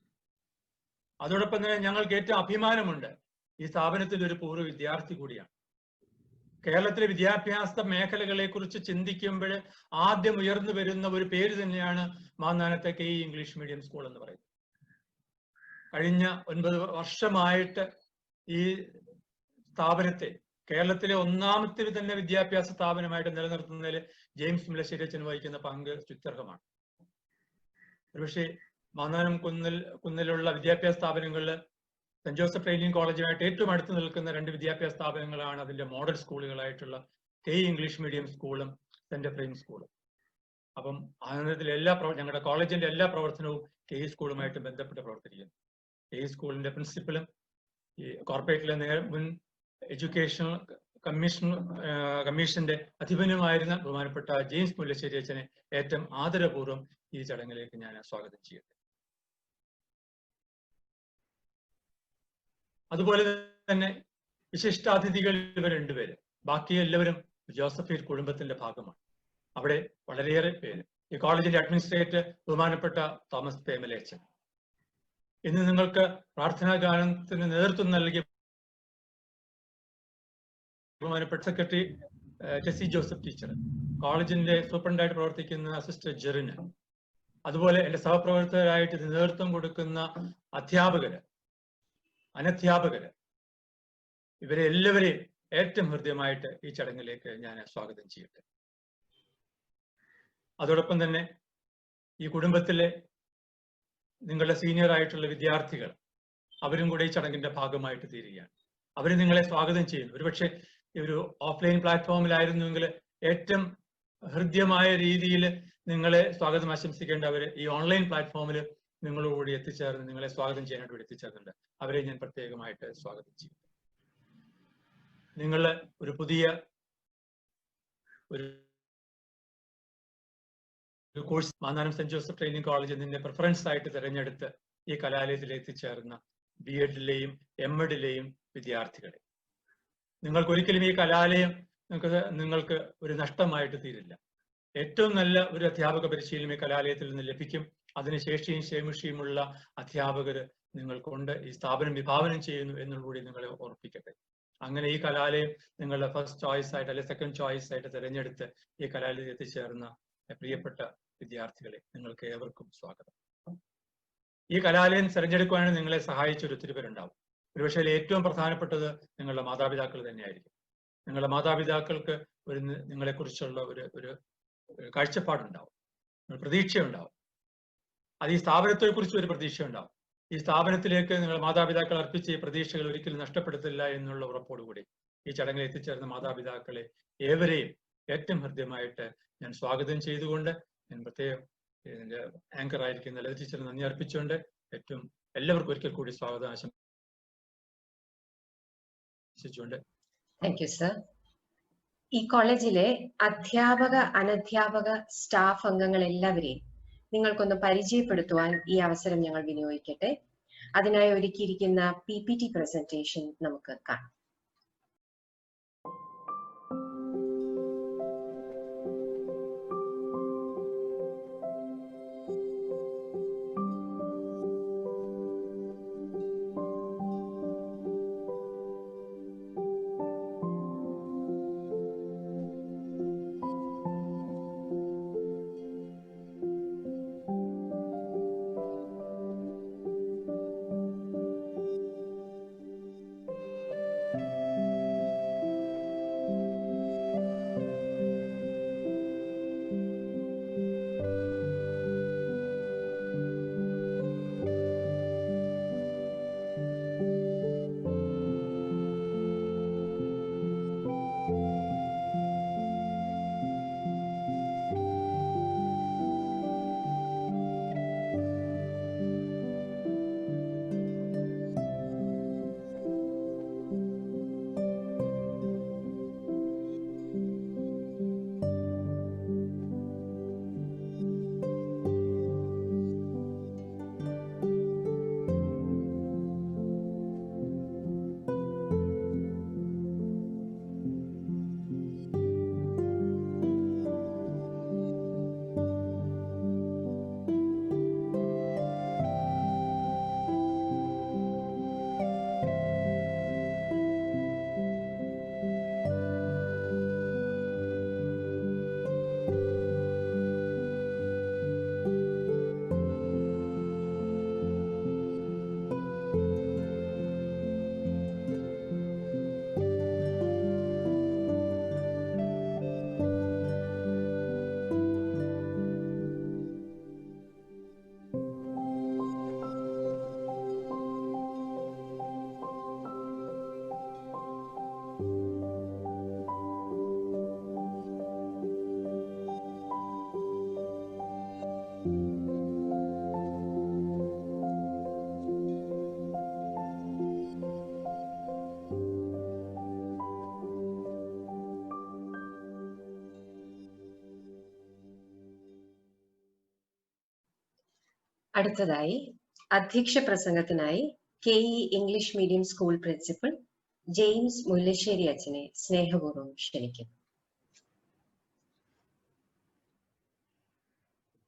അതോടൊപ്പം തന്നെ ഞങ്ങൾക്ക് ഏറ്റവും അഭിമാനമുണ്ട്, ഈ സ്ഥാപനത്തിൽ ഒരു പൂർവ്വ വിദ്യാർത്ഥി കൂടിയാണ്. കേരളത്തിലെ വിദ്യാഭ്യാസ മേഖലകളെ കുറിച്ച് ചിന്തിക്കുമ്പോൾ ആദ്യം ഉയർന്നു വരുന്ന ഒരു പേര് തന്നെയാണ് മാന്നാനത്തെ KE ഇംഗ്ലീഷ് മീഡിയം സ്കൂൾ എന്ന് പറയുന്നത്. കഴിഞ്ഞ 9 വർഷമായിട്ട് ഈ സ്ഥാപനത്തെ കേരളത്തിലെ ഒന്നാമത്തെ തന്നെ വിദ്യാഭ്യാസ സ്ഥാപനമായിട്ട് നിലനിർത്തുന്നതിൽ ജെയിംസ് മുല്ലശ്ശേരി അച്ഛൻ വഹിക്കുന്ന പങ്ക് സ്തുത്യർഹമാണ്. ഒരുപക്ഷെ മാന്നാനം കുന്നിലുള്ള വിദ്യാഭ്യാസ സ്ഥാപനങ്ങളിൽ സെന്റ് ജോസഫ് ട്രെയിനിങ് കോളേജുമായിട്ട് ഏറ്റവും അടുത്ത് നിൽക്കുന്ന 2 വിദ്യാഭ്യാസ സ്ഥാപനങ്ങളാണ് അതിന്റെ മോഡൽ സ്കൂളുകളായിട്ടുള്ള KE ഇംഗ്ലീഷ് മീഡിയം സ്കൂളും സെന്റ് എഫ്രൈം സ്കൂളും. അപ്പം ആനന്ദത്തിൽ ഞങ്ങളുടെ കോളേജിന്റെ എല്ലാ പ്രവർത്തനവും KE സ്കൂളുമായിട്ട് ബന്ധപ്പെട്ട് പ്രവർത്തിക്കുന്നു. KE സ്കൂളിന്റെ പ്രിൻസിപ്പലും ഈ കോർപ്പറേറ്റിലെ മുൻ എഡ്യൂക്കേഷണൽ കമ്മീഷന്റെ അധിപനുമായിരുന്ന ബഹുമാനപ്പെട്ട ജെയിംസ് മുല്ലശ്ശേരി അച്ഛനെ ഏറ്റവും ആദരപൂർവ്വം ഈ ചടങ്ങിലേക്ക് ഞാൻ സ്വാഗതം ചെയ്യട്ടെ. അതുപോലെ തന്നെ വിശിഷ്ടാതിഥികൾ ഇവർ 2 പേര്, ബാക്കി എല്ലാവരും ജോസഫ് കുടുംബത്തിന്റെ ഭാഗമാണ്. അവിടെ വളരെയേറെ പേര്, ഈ കോളേജിന്റെ അഡ്മിനിസ്ട്രേറ്റർ ബഹുമാനപ്പെട്ട തോമസ് പേമലയച്ചൻ, ഇന്ന് നിങ്ങൾക്ക് പ്രാർത്ഥനാ ഗാനത്തിന് നേതൃത്വം നൽകിയ ബഹുമാനപ്പെട്ട സെക്രട്ടറി ടെസി ജോസഫ് ടീച്ചർ, കോളേജിന്റെ സൂപ്രണ്ടായിട്ട് പ്രവർത്തിക്കുന്ന സിസ്റ്റർ ജെറിന്, അതുപോലെ എന്റെ സഹപ്രവർത്തകരായിട്ട് നേതൃത്വം കൊടുക്കുന്ന അധ്യാപകര്, അനധ്യാപകര്, ഇവരെ എല്ലാവരെയും ഏറ്റവും ഹൃദ്യമായിട്ട് ഈ ചടങ്ങിലേക്ക് ഞാൻ സ്വാഗതം ചെയ്യട്ടെ. അതോടൊപ്പം തന്നെ ഈ കുടുംബത്തിലെ നിങ്ങളുടെ സീനിയർ ആയിട്ടുള്ള വിദ്യാർത്ഥികൾ, അവരും കൂടെ ഈ ചടങ്ങിന്റെ ഭാഗമായിട്ട് തീരുകയാണ്. അവർ നിങ്ങളെ സ്വാഗതം ചെയ്യുന്നു. ഒരുപക്ഷെ ഒരു ഓഫ്ലൈൻ പ്ലാറ്റ്ഫോമിലായിരുന്നുവെങ്കിൽ ഏറ്റവും ഹൃദ്യമായ രീതിയിൽ നിങ്ങളെ സ്വാഗതം ആശംസിക്കേണ്ടവർ ഈ ഓൺലൈൻ പ്ലാറ്റ്ഫോമിൽ നിങ്ങളോടുകൂടി എത്തിച്ചേർന്ന് നിങ്ങളെ സ്വാഗതം ചെയ്യാനായിട്ട് ഇവിടെ എത്തിച്ചേർന്നുണ്ട്. അവരെ ഞാൻ പ്രത്യേകമായിട്ട് സ്വാഗതം ചെയ്യും. നിങ്ങൾ ഒരു പുതിയ ഒരു ഒരു course Mannanam saint Joseph training college നിന്നെ പ്രിഫറൻസ് ആയിട്ട് തിരഞ്ഞെടുത്ത് ഈ കലാലയത്തിൽ എത്തിച്ചേർന്ന BEd-ലെയും M.Ed-ലെയും വിദ്യാർത്ഥികളെ, നിങ്ങൾക്കൊരിക്കലും ഈ കലാലയം നിങ്ങൾക്ക് ഒരു നഷ്ടമായിട്ട് തീരില്ല. ഏറ്റവും നല്ല ഒരു അധ്യാപക പരിശീലനം ഈ കലാലയത്തിൽ നിന്ന് ലഭിക്കും. അതിന് ശേഷിയും ശേമുഷിയുമുള്ള അധ്യാപകർ നിങ്ങൾക്കുണ്ട്. ഈ സ്ഥാപനം വിഭാവനം ചെയ്യുന്നു എന്നുകൂടി നിങ്ങളെ ഓർപ്പിക്കട്ടെ. അങ്ങനെ ഈ കലാലയം നിങ്ങളുടെ ഫസ്റ്റ് ചോയ്സ് ആയിട്ട് അല്ലെങ്കിൽ സെക്കൻഡ് ചോയ്സ് ആയിട്ട് തിരഞ്ഞെടുത്ത് ഈ കലാലയത്തിൽ എത്തിച്ചേർന്ന പ്രിയപ്പെട്ട വിദ്യാർത്ഥികളെ, നിങ്ങൾക്ക് ഏവർക്കും സ്വാഗതം. ഈ കലാലയം തിരഞ്ഞെടുക്കുവാനും നിങ്ങളെ സഹായിച്ച ഒത്തിരി പേരുണ്ടാവും. ഒരുപക്ഷെ ഏറ്റവും പ്രധാനപ്പെട്ടത് നിങ്ങളുടെ മാതാപിതാക്കൾ തന്നെയായിരിക്കും. നിങ്ങളുടെ മാതാപിതാക്കൾക്ക് നിങ്ങളെക്കുറിച്ചുള്ള ഒരു കാഴ്ചപ്പാടുണ്ടാവും, പ്രതീക്ഷയുണ്ടാവും. അത് ഈ സ്ഥാപനത്തെക്കുറിച്ച് ഒരു പ്രതീക്ഷ ഉണ്ടാവും. ഈ സ്ഥാപനത്തിലേക്ക് നിങ്ങളുടെ മാതാപിതാക്കൾ അർപ്പിച്ച ഈ പ്രതീക്ഷകൾ ഒരിക്കലും നഷ്ടപ്പെടുത്തില്ല എന്നുള്ള ഉറപ്പോടുകൂടി ഈ ചടങ്ങിൽ എത്തിച്ചേർന്ന മാതാപിതാക്കളെ ഏവരെയും ഏറ്റവും ഹൃദ്യമായിട്ട് ഞാൻ സ്വാഗതം ചെയ്തുകൊണ്ട് ഞാൻ പ്രത്യേകം ആങ്കർ ആയിരിക്കുന്ന ലളിത ടീച്ചറിന് നന്ദി അർപ്പിച്ചുകൊണ്ട് എല്ലാവർക്കും ഒരിക്കൽ കൂടി സ്വാഗതം ആശംസിച്ചുകൊണ്ട്. Thank you sir. ഈ കോളേജിലെ അധ്യാപക അനധ്യാപക സ്റ്റാഫ് അംഗങ്ങൾ എല്ലാവരെയും നിങ്ങൾക്കൊന്ന് പരിചയപ്പെടുത്തുവാൻ ഈ അവസരം ഞങ്ങൾ വിനിയോഗിക്കട്ടെ. അതിനായി ഒരുക്കിയിരിക്കുന്ന PPT പ്രസന്റേഷൻ നമുക്ക് കാണാം. അടുത്തതായി അധ്യക്ഷ പ്രസംഗത്തിനായി KE English medium school principal James Mullassery അച്ഛനെ സ്നേഹപൂർവ്വം ക്ഷണിക്കുന്നു.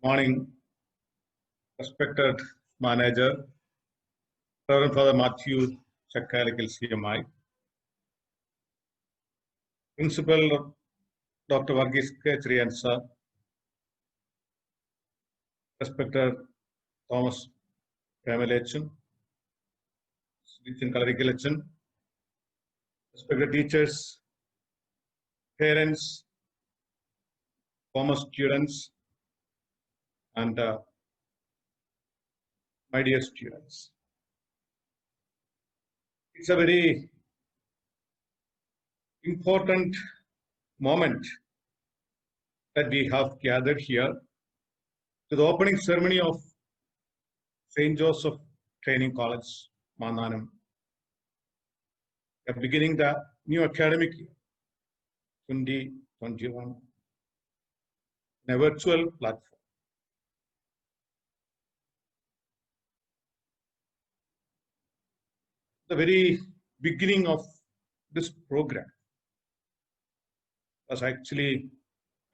Morning, respected manager, Reverend Father Matthew Chakkalikal CMI, Principal Dr. Varghese K. Cherian sir, respected Thomas Ramalachan, Kalarikilachan, respected teachers, parents, former students, and my dear students. It's a very important moment that we have gathered here to the opening ceremony of St. Joseph Training College, Mananam. We are beginning the new academic year, 2021, in a virtual platform. the very beginning of this program was actually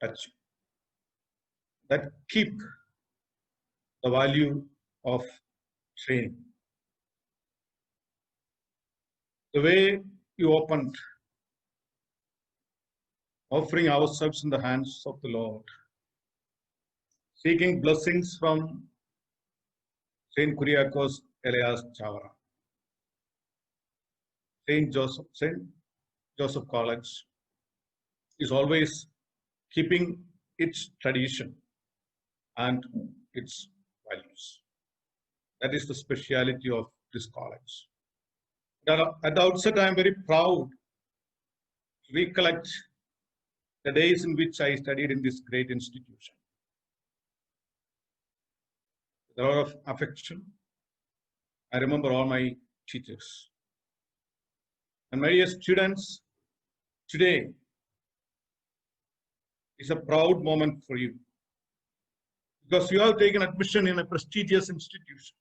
touching. That keep the value of training. The way you opened, offering ourselves in the hands of the Lord, seeking blessings from Saint Kuriakos Elias Chavara, Saint Joseph College is always keeping its tradition and its values. That is the speciality of this college. At the outset, I am very proud to recollect the days in which I studied in this great institution. With a lot of affection, I remember all my teachers. And my dear students, today is a proud moment for you because you have taken admission in a prestigious institution.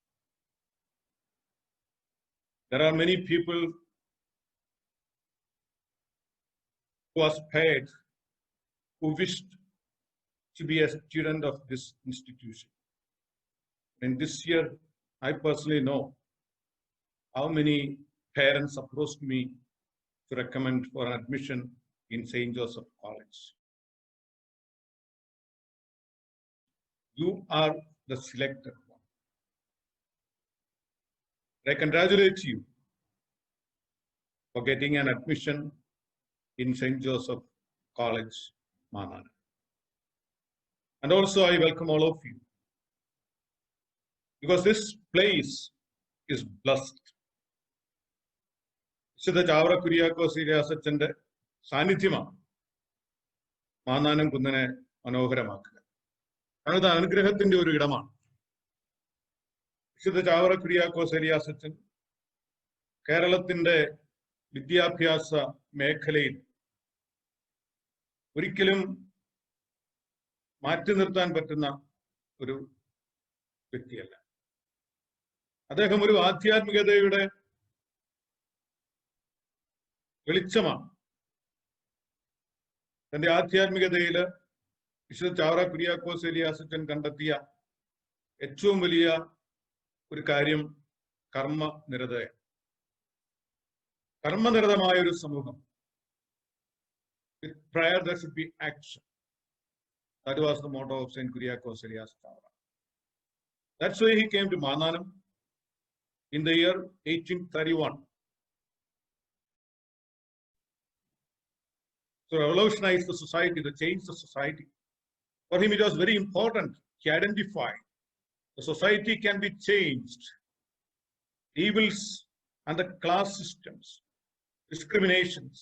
There are many people who aspired, who wished to be a student of this institution. And this year, I personally know how many parents approached me to recommend for an admission in St. Joseph College. You are the selected one. I congratulate you for getting an admission in St. Joseph College, Manana. And also I welcome all of you because this place is blessed. വിശുദ്ധ ചാവറ കുര്യാക്കോസ് ഏലിയാസ് അച്ഛന്റെ സാന്നിധ്യമാണ് മാന്നാനം കുന്നിനെ മനോഹരമാക്കുക. കാരണം ഇത് അനുഗ്രഹത്തിന്റെ ഒരു ഇടമാണ്. വിശുദ്ധ ചാവറ കുര്യാക്കോസ് ഏലിയാസ് അച്ഛൻ കേരളത്തിന്റെ വിദ്യാഭ്യാസ മേഖലയിൽ ഒരിക്കലും മാറ്റി നിർത്താൻ പറ്റുന്ന ഒരു വ്യക്തിയല്ല. അദ്ദേഹം ഒരു ആധ്യാത്മികതയുടെ വെളിച്ചമാണ്. തന്റെ ആധ്യാത്മികതയില് വിശുദ്ധ ചാവറ കുര്യാക്കോസ് ഏലിയാസ് അച്ഛൻ കണ്ടെത്തിയ ഏറ്റവും വലിയ ഒരു കാര്യം കർമ്മനിരതയാണ്. കർമ്മനിരതമായ ഒരു സമൂഹം. With prayer there should be action. That was the motto of Saint Kuriakos Elias Chavara. That's why he came to Mananam in the year 1831. To revolutionize the society, to change the society. For him, it was very important. He identified the society can be changed. Evils and the class systems, discriminations,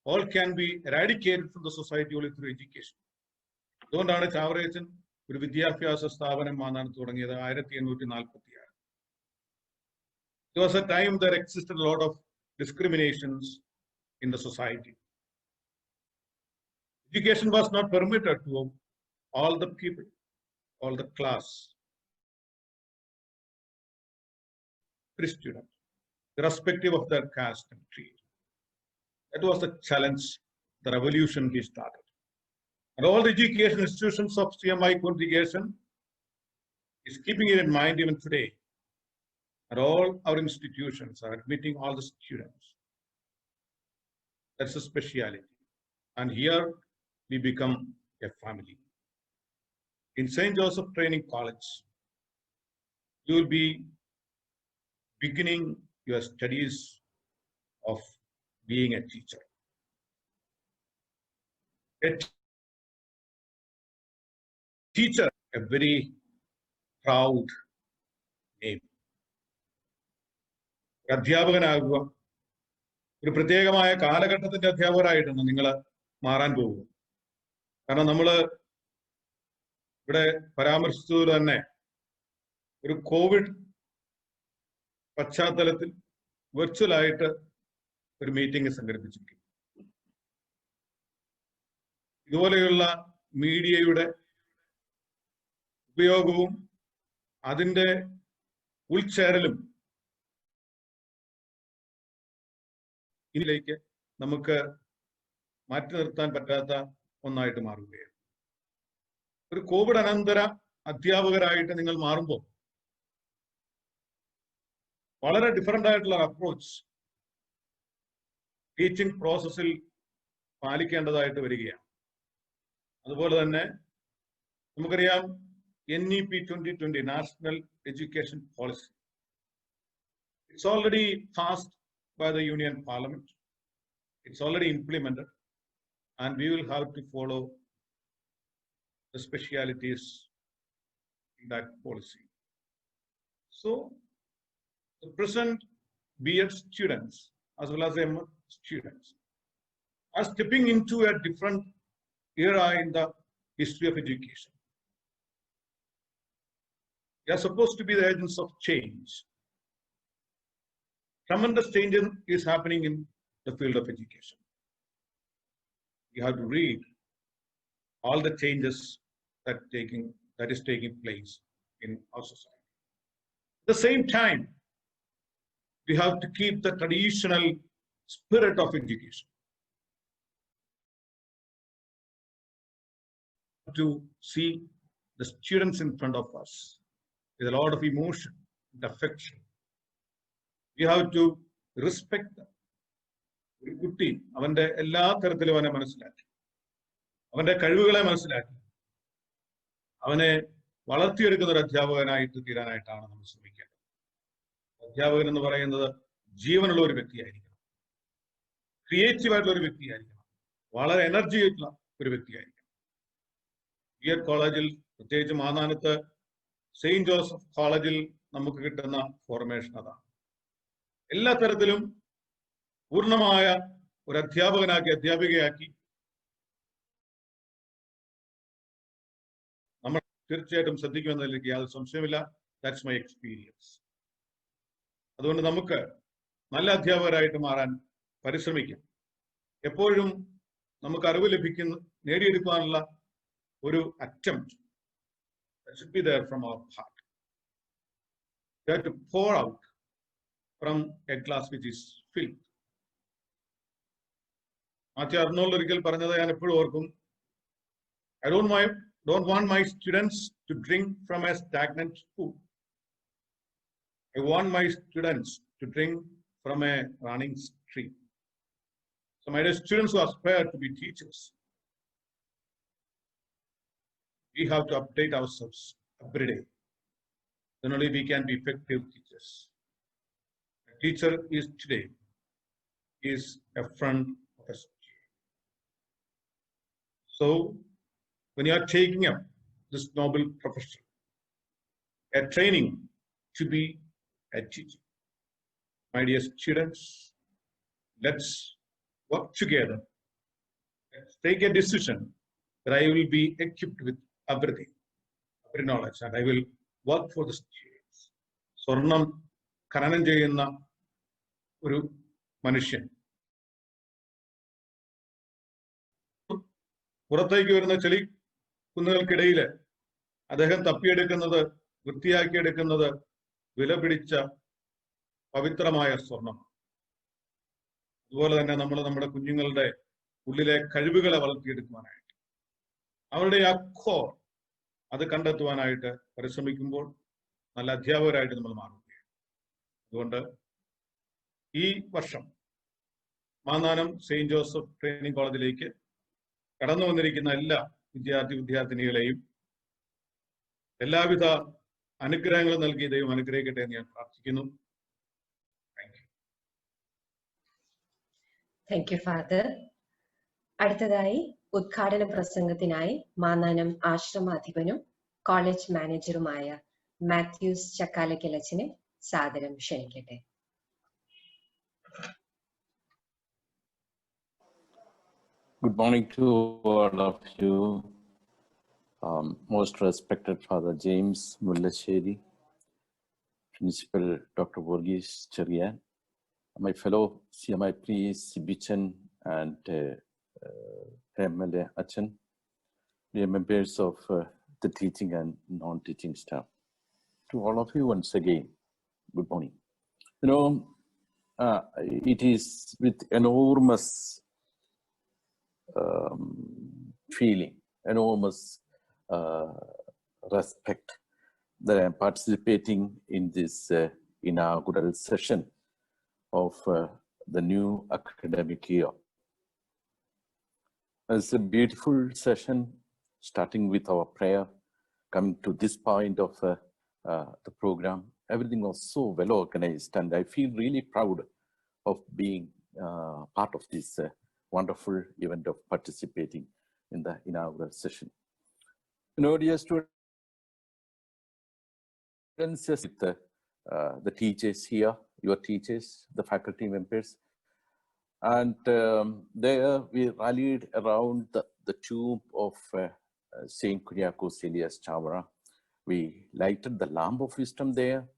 all can be eradicated from the society only through education. അതുകൊണ്ടാണ് ചാവറയച്ചൻ ഒരു വിദ്യാഭ്യാസ സ്ഥാപനം മാന്നാനത്ത് തുടങ്ങിയത് 1846. It was a time there existed a lot of discriminations in the society. Education was not permitted to all the people, all the class. Every student, irrespective of their caste and creed. That was the challenge, the revolution he started. And all the education institutions of CMI congregation is keeping it in mind even today. And all our institutions are admitting all the students. That's a speciality. And here we become a family. In St. Joseph Training College, you will be beginning your studies of being a teacher. A teacher, a very proud name. അധ്യാപകനാകുക ഒരു പ്രത്യേകമായ കാലഘട്ടത്തിന്റെ അധ്യാപകരായിട്ടാണ് നിങ്ങൾ മാറാൻ പോകുക. കാരണം നമ്മൾ ഇവിടെ പരാമർശിച്ചതുപോലെ തന്നെ ഒരു കോവിഡ് പശ്ചാത്തലത്തിൽ വെർച്വലായിട്ട് ഒരു മീറ്റിംഗ് സംഘടിപ്പിച്ചിരിക്കും. ഇതുപോലെയുള്ള മീഡിയയുടെ ഉപയോഗവും അതിൻ്റെ ഉൾച്ചേരലും ഇതിലേക്ക് നമുക്ക് മാറ്റി നിർത്താൻ പറ്റാത്ത ഒന്നായിട്ട് മാറുകയാണ്. ഒരു കോവിഡ് അനന്തര അധ്യാപകരായിട്ട് നിങ്ങൾ മാറുമ്പോൾ വളരെ ഡിഫറൻ്റ് ആയിട്ടുള്ള അപ്രോച്ച് ടീച്ചിങ് പ്രോസസ്സിൽ പാലിക്കേണ്ടതായിട്ട് വരികയാണ്. അതുപോലെ തന്നെ നമുക്കറിയാം NEP 2020 national education policy, it's already passed by the Union Parliament, it's already implemented, and we will have to follow the specialities in that policy. So the present B.Ed students as well as M.Ed students are stepping into a different era in the history of education. They are supposed to be the agents of change. Tremendous change is happening in the field of education. You have to read all the changes that is taking place in our society. At the same time, we have to keep the traditional spirit of education. To see the students in front of us with a lot of emotion and affection. We have to respect them. ഒരു കുട്ടി അവന്റെ എല്ലാ തരത്തിലും അവനെ മനസ്സിലാക്കി, അവന്റെ കഴിവുകളെ മനസ്സിലാക്കി, അവനെ വളർത്തിയെടുക്കുന്ന ഒരു അധ്യാപകനായിട്ട് തീരാനായിട്ടാണ് നമ്മൾ ശ്രമിക്കേണ്ടത്. അധ്യാപകൻ എന്ന് പറയുന്നത് ജീവനുള്ള ഒരു വ്യക്തിയായിരിക്കണം, ക്രിയേറ്റീവായിട്ടുള്ള ഒരു വ്യക്തിയായിരിക്കണം, വളരെ എനർജി ആയിട്ടുള്ള ഒരു വ്യക്തിയായിരിക്കണം. B.Ed കോളേജിൽ, പ്രത്യേകിച്ച് മാന്നാനത്ത് സെയിന്റ് ജോസഫ് കോളേജിൽ നമുക്ക് കിട്ടുന്ന ഫോർമേഷൻ അതാണ്. എല്ലാ തരത്തിലും പൂർണ്ണമായ ഒരു അധ്യാപകയാക്കി നമ്മൾ തീർച്ചയായിട്ടും ശ്രദ്ധിക്കുമെന്നതിലേക്ക് യാതൊരു സംശയമില്ല. That's my experience. അതുകൊണ്ട് നമുക്ക് നല്ല അധ്യാപകരായിട്ട് മാറാൻ പരിശ്രമിക്കാം. എപ്പോഴും നമുക്ക് അറിവ് നേടിയെടുക്കാനുള്ള ഒരു attempt that should be there from our heart. We have to pour out from a glass which is filled. Matthew Arnold ഒരിക്കൽ പറഞ്ഞത് ഞാൻ എപ്പോഴും ഓർക്കും, I don't want my students to drink from a stagnant pool. I want my students to drink from a running stream. So my dear students who aspire to be teachers, we have to update ourselves every day. Then only we can be effective teachers. A teacher is today is a friend of a student. So when you are taking up this noble profession, a training to be a teacher, my dear students, let's work together. Let's take a decision that I will be equipped with everything, every knowledge, and I will work for the students. സ്വർണം ഖനനം ചെയ്യുന്ന ഒരു മനുഷ്യൻ പുറത്തേക്ക് വരുന്ന ചെളി കുന്നുകൾക്കിടയിൽ അദ്ദേഹം തപ്പിയെടുക്കുന്നത്, വൃത്തിയാക്കിയെടുക്കുന്നത് വില പിടിച്ച പവിത്രമായ സ്വർണമാണ്. അതുപോലെ തന്നെ നമ്മൾ നമ്മുടെ കുഞ്ഞുങ്ങളുടെ ഉള്ളിലെ കഴിവുകളെ വളർത്തിയെടുക്കുവാനായിട്ട്, അവരുടെ ആ കോർ അത് കണ്ടെത്തുവാനായിട്ട് പരിശ്രമിക്കുമ്പോൾ നല്ല അധ്യാപകരായിട്ട് നമ്മൾ മാറുകയാണ്. അതുകൊണ്ട് ഈ വർഷം മാന്നാനം സെയിന്റ് ജോസഫ് ട്രെയിനിങ് കോളേജിലേക്ക് കടന്നു വന്നിരിക്കുന്ന എല്ലാ വിദ്യാർത്ഥിനികളെയും എല്ലാവിധ അനുഗ്രഹങ്ങളും നൽകി ദൈവം അനുഗ്രഹിക്കട്ടെ എന്ന് ഞാൻ പ്രാർത്ഥിക്കുന്നു. Thank you father. അടുത്തതായി ഉദ്ഘാടന പ്രസംഗത്തിനായി മാന്നാനം ആശ്രമാധിപനും കോളേജ് മാനേജറുമായ മാത്യൂസ് ചക്കാലക്കലച്ചനെ സാദരം ക്ഷണിക്കട്ടെ. Good morning to all of you. Most respected Father James Mullasheri, Principal Dr. Borges Cherian, my fellow CMI priests, Sibichan and MLA Achan, dear members of the teaching and non-teaching staff. To all of you once again, good morning. You know, it is with enormous feeling, enormous respect that I am participating in this inaugural session of the new academic year. It's a beautiful session, starting with our prayer, coming to this point of the program. Everything was so well organized, and I feel really proud of being part of this wonderful event of participating in the inaugural session. You know, dear students, with the teachers here, your teachers, the faculty members, and there we rallied around the tomb of Saint Kyriakos Elias Chavara. We lighted the lamp of wisdom there.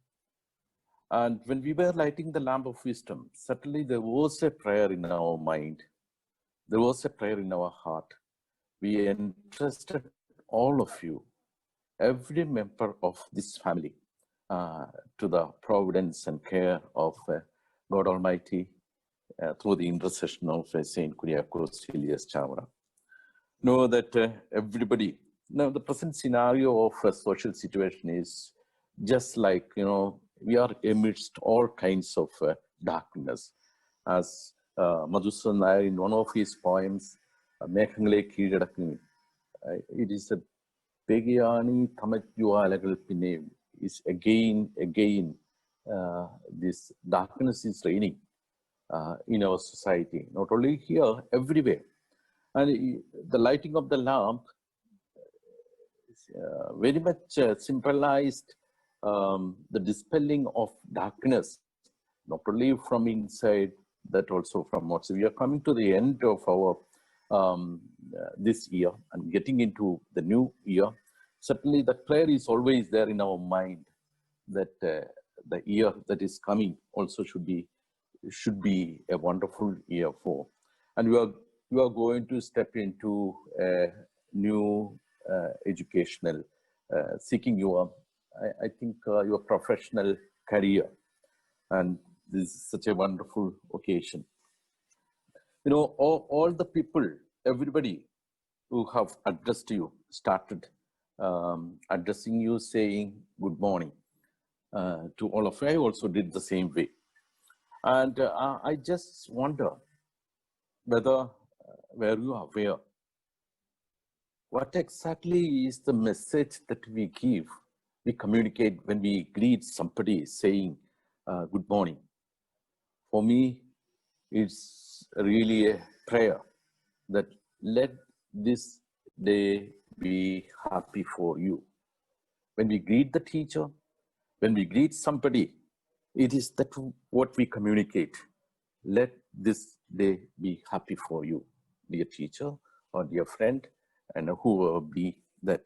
And when we were lighting the lamp of wisdom, certainly there was a prayer in our mind. There was a prayer in our heart. We entrusted all of you, every member of this family, to the providence and care of God Almighty through the intercession of Saint Kyriakos Elias Chavara. Know that everybody, now the present scenario of a social situation is just like, you know, we are amidst all kinds of darkness. As Madhusudan Nair in one of his poems, Mekhangale Keezhadakkunnu, it is a Pegiyani Thamajwalagal Pinne, is again, this darkness is reigning in our society, not only here, everywhere. And the lighting of the lamp very much symbolized the dispelling of darkness, not only from inside, that also from outside. We are coming to the end of our this year and getting into the new year. Certainly the prayer is always there in our mind that the year that is coming also should be a wonderful year for. And we are going to step into a new educational, seeking your, I think your professional career. And this is such a wonderful occasion. You know, all the people, everybody who have addressed you, started addressing you, saying good morning to all of you. I also did the same way. And I just wonder whether, were you aware, what exactly is the message that we give, we communicate when we greet somebody saying good morning? For me, it's really a prayer that let this day be happy for you. When we greet the teacher, when we greet somebody, it is that what we communicate. Let this day be happy for you, dear teacher or dear friend, and whoever be that.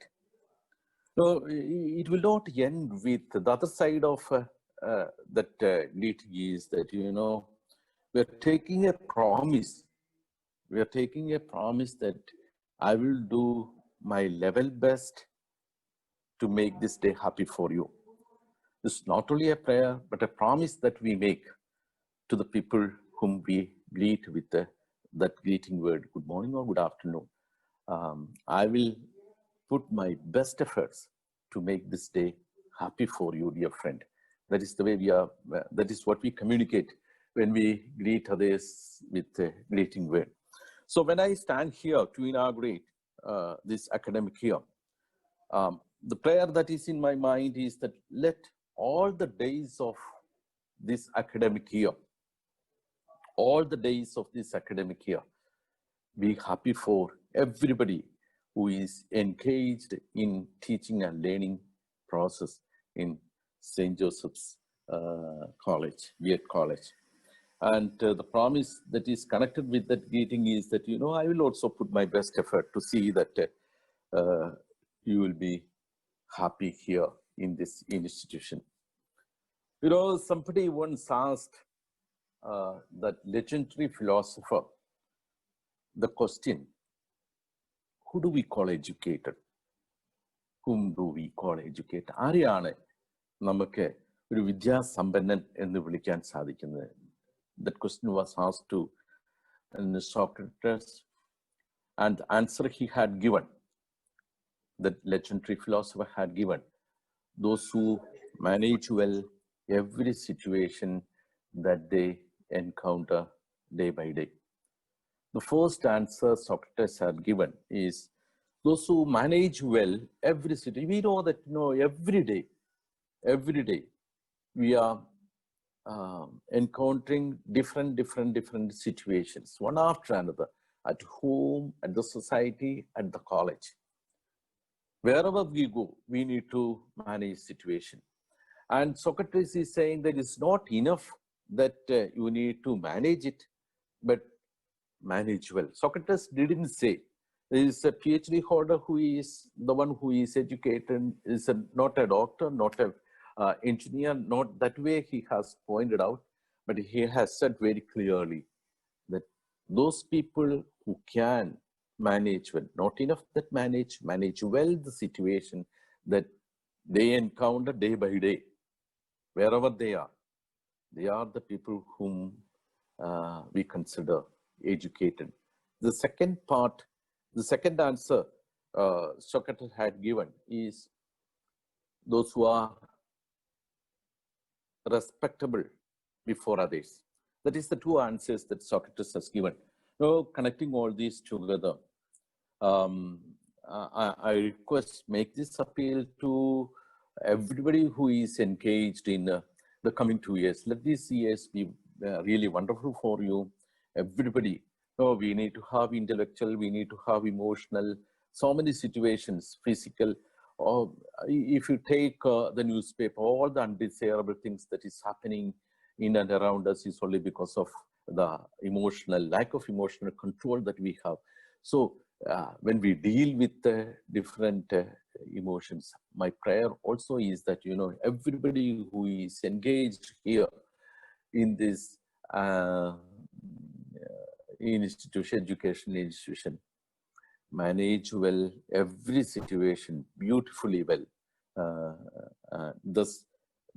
No, it will not end with the other side of that greeting is that, you know, we're taking a promise. We are taking a promise that I will do my level best to make this day happy for you. This is not only a prayer, but a promise that we make to the people whom we greet with that greeting word, good morning or good afternoon. I will put my best efforts to make this day happy for you, dear friend. That is the way we are, that is what we communicate when we greet others with a greeting word. So when I stand here to inaugurate this academic year, the prayer that is in my mind is that let all the days of this academic year, all the days of this academic year, be happy for everybody who is engaged in teaching and learning process in St. Joseph's College, B.Ed College. And the promise that is connected with that greeting is that, you know, I will also put my best effort to see that you will be happy here in this institution. You know, somebody once asked that legendary philosopher the question, who do we call educated? Whom do we call educated? ആരെയാണ് നമുക്ക് ഒരു വിദ്യാസമ്പന്നൻ എന്ന് വിളിക്കാൻ സാധിക്കുന്നത്? that question was asked to Socrates, and the answer he had given, that legendary philosopher had given, those who manage well every situation that they encounter day by day. The first answer Socrates had given is those who manage well every situation. We know that, every day we are encountering different situations, one after another, at home, at the society, at the college. Wherever we go, we need to manage situation. And Socrates is saying that it's not enough that you need to manage it, but manage well. Socrates didn't say there is a PhD holder who is the one who is educated, is not a doctor, not a engineer, not that way he has pointed out, but he has said very clearly that those people who can manage well, not enough that manage well the situation that they encounter day by day, wherever they are the people whom we consider educated. The second answer Socrates had given is those who are respectable before others. That is the two answers that Socrates has given. Now, connecting all these together, I request, make this appeal to everybody who is engaged in the coming 2 years. Let these years be really wonderful for you. Everybody, we need to have intellectual, we need to have emotional, so many situations, physical. Or if you take the newspaper, all the undesirable things that is happening in and around us is only because of the lack of emotional control that we have. So when we deal with different emotions, my prayer also is that, everybody who is engaged here in this educational institution, manage well every situation beautifully well. Thus,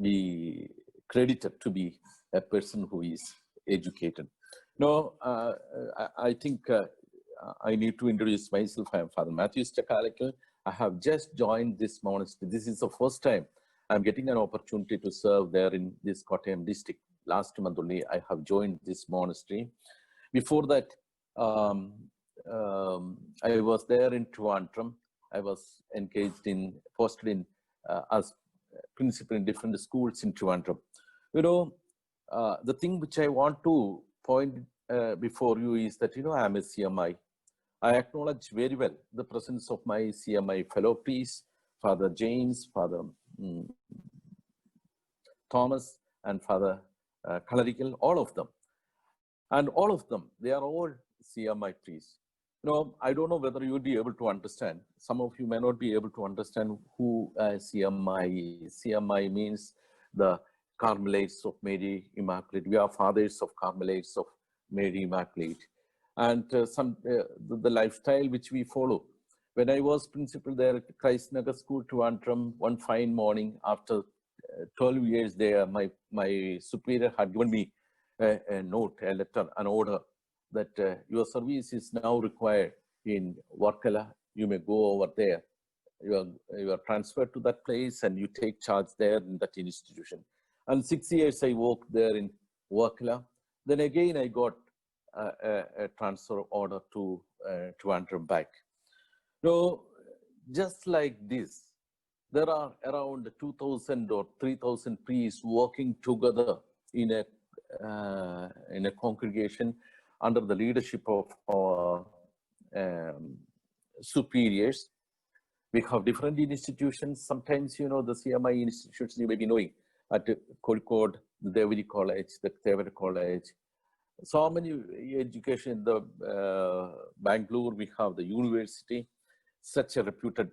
be credited to be a person who is educated. Now, I think I need to introduce myself. I am Father Matthew Stakalical. I have just joined this monastery. This is the first time I'm getting an opportunity to serve there in this Kottayam district. Last month only, I have joined this monastery. Before that, I was there in Trivandrum. I was posted in as principal in different schools in Trivandrum. The thing which I want to point before you is that, I am a CMI. I acknowledge very well the presence of my CMI fellow priests, Father James, Father Thomas, and Father Kalarigal, all of them. And all of them, they are all CMI priests. I don't know whether you will be able to understand. Some of you may not be able to understand who CMI is. CMI means the Carmelites of Mary Immaculate. We are fathers of Carmelites of Mary Immaculate. And the lifestyle which we follow. When I was principal there at Christ Nagar School, Trivandrum, one fine morning after 12 years there, my superior had given me a note, a letter, an order that your service is now required in Varkala. You may go over there. You are transferred to that place and you take charge there in that institution. And 6 years I worked there in Varkala. Then again I got a transfer order to Trivandrum back. So just like this, there are around 2,000 or 3,000 priests working together in a congregation under the leadership of our superiors. We have different institutions. Sometimes, the CMI institutions you may be knowing at Kozhikode, the Devari College, the Tevara College. So many education in the Bangalore, we have the university, such a reputed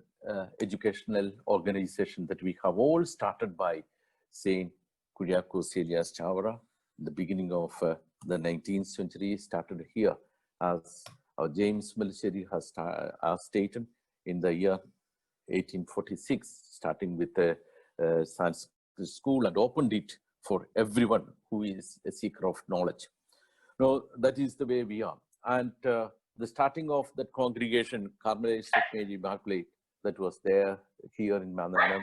educational organization that we have all started by Saint Kuryakos Elias Chavara. The beginning of the 19th century started here, as James Melcheri has stated in the year 1846, starting with the Sanskrit school and opened it for everyone who is a seeker of knowledge. No, that is the way we are. And the starting of that congregation, Carmelite St. Mary Immaculate, that was there here in Mandalam.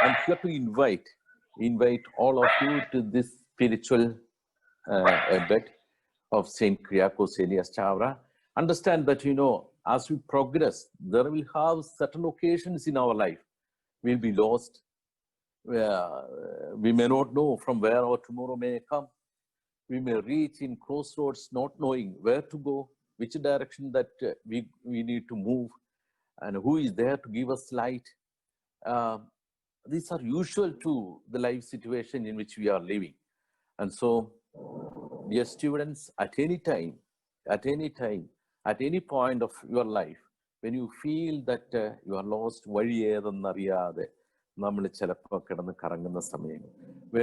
I'm here to invite all of you to this spiritual bed of Saint Kyriakos Elias Chavra. Understand that, as we progress, there will have certain occasions in our life. We'll be lost. We may not know from where our tomorrow may come. We may reach in crossroads not knowing where to go, which direction that we need to move, and who is there to give us light. These are usual to the life situation in which we are living. And so, dear students, at any time, at any point of your life, when you feel that you are lost, when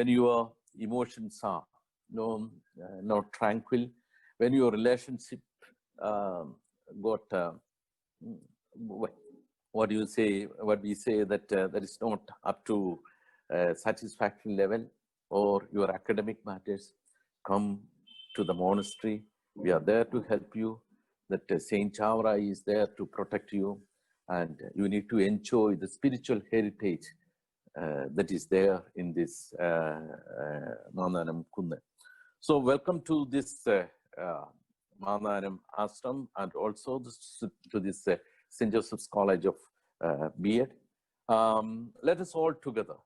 your emotions are not tranquil, when your relationship got what we say that that is not up to satisfactory level, or your academic matters, come to the monastery. We are there to help you. That Saint Chavra is there to protect you, and you need to enjoy the spiritual heritage that is there in this Mandaram Kundan. So welcome to this Mandaram Ashram, and also to this St. Joseph's College of B.Ed. Let us all together,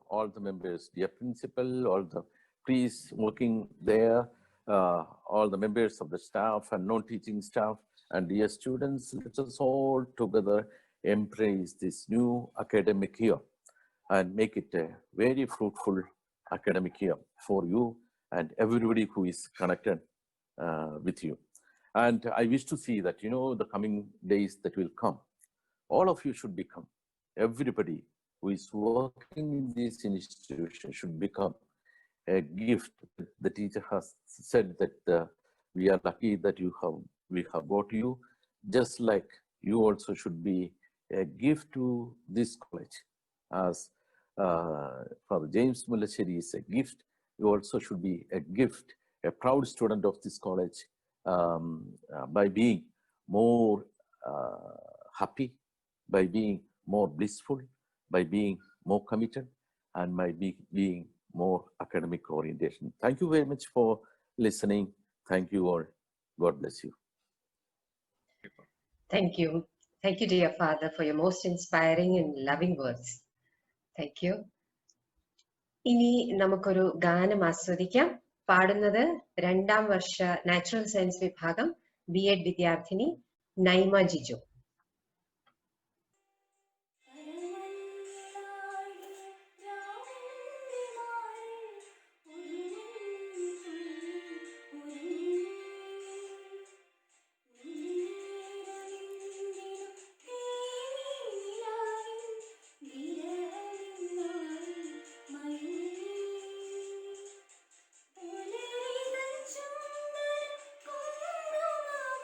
all the members, dear principal, all the priests working there, all the members of the staff and non-teaching staff, and dear students, let us all together embrace this new academic year and make it a very fruitful academic year for you and everybody who is connected with you. And I wish to see that, the coming days that will come, all of you should become, everybody who is working in this institution should become a gift. The teacher has said that we are lucky that we have got you, just like you also should be a gift to this college. As Father James Mulacheri is a gift, you also should be a gift, a proud student of this college, by being more happy, by being more blissful, by being more committed, and by being more academic orientation. Thank you very much for listening. Thank you all. God bless you. Thank you. Thank you, dear Father, for your most inspiring and loving words. Thank you. ഇനി നമുക്കൊരു ഗാനം ആസ്വദിക്കാം. പാടുന്നത് 2ാം വർഷ നാച്ചുറൽ സയൻസ് വിഭാഗം B.Ed വിദ്യാർത്ഥിനി നൈമ ജിജു. ചുംബന കുങ്കുമമഴ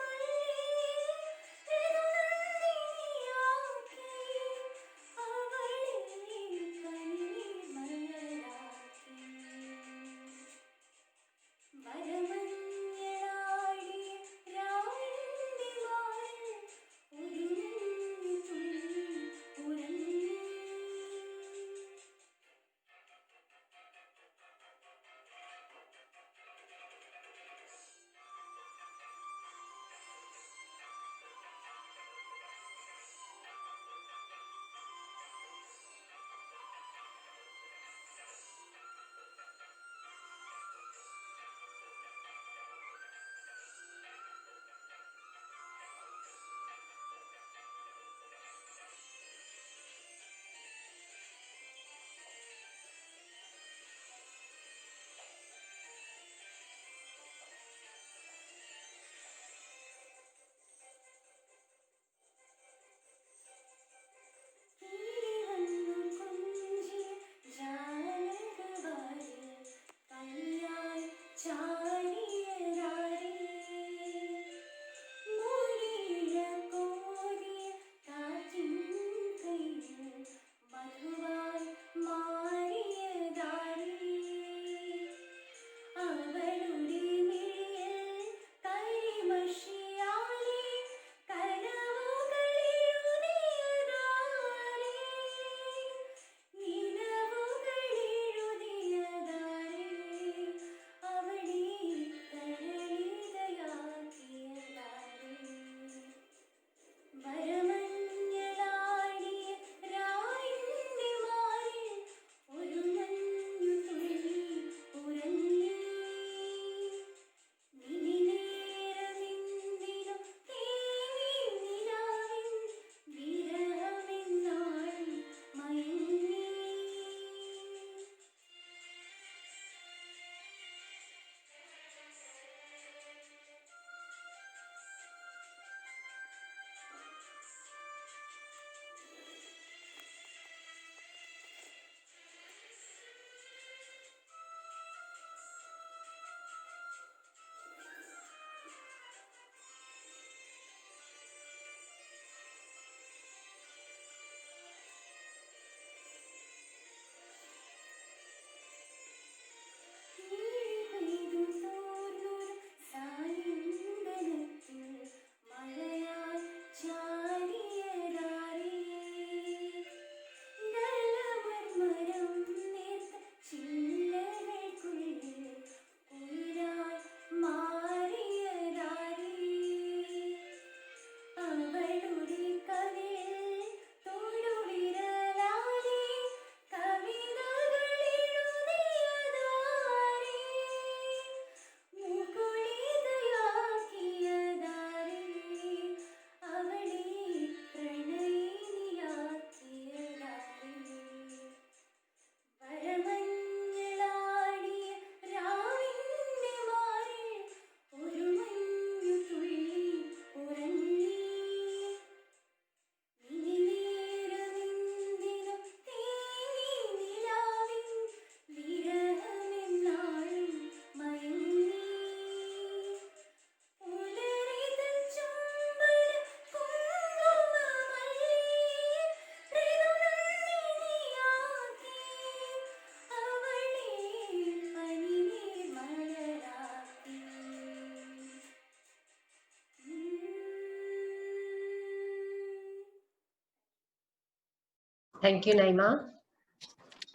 thank you നൈമ.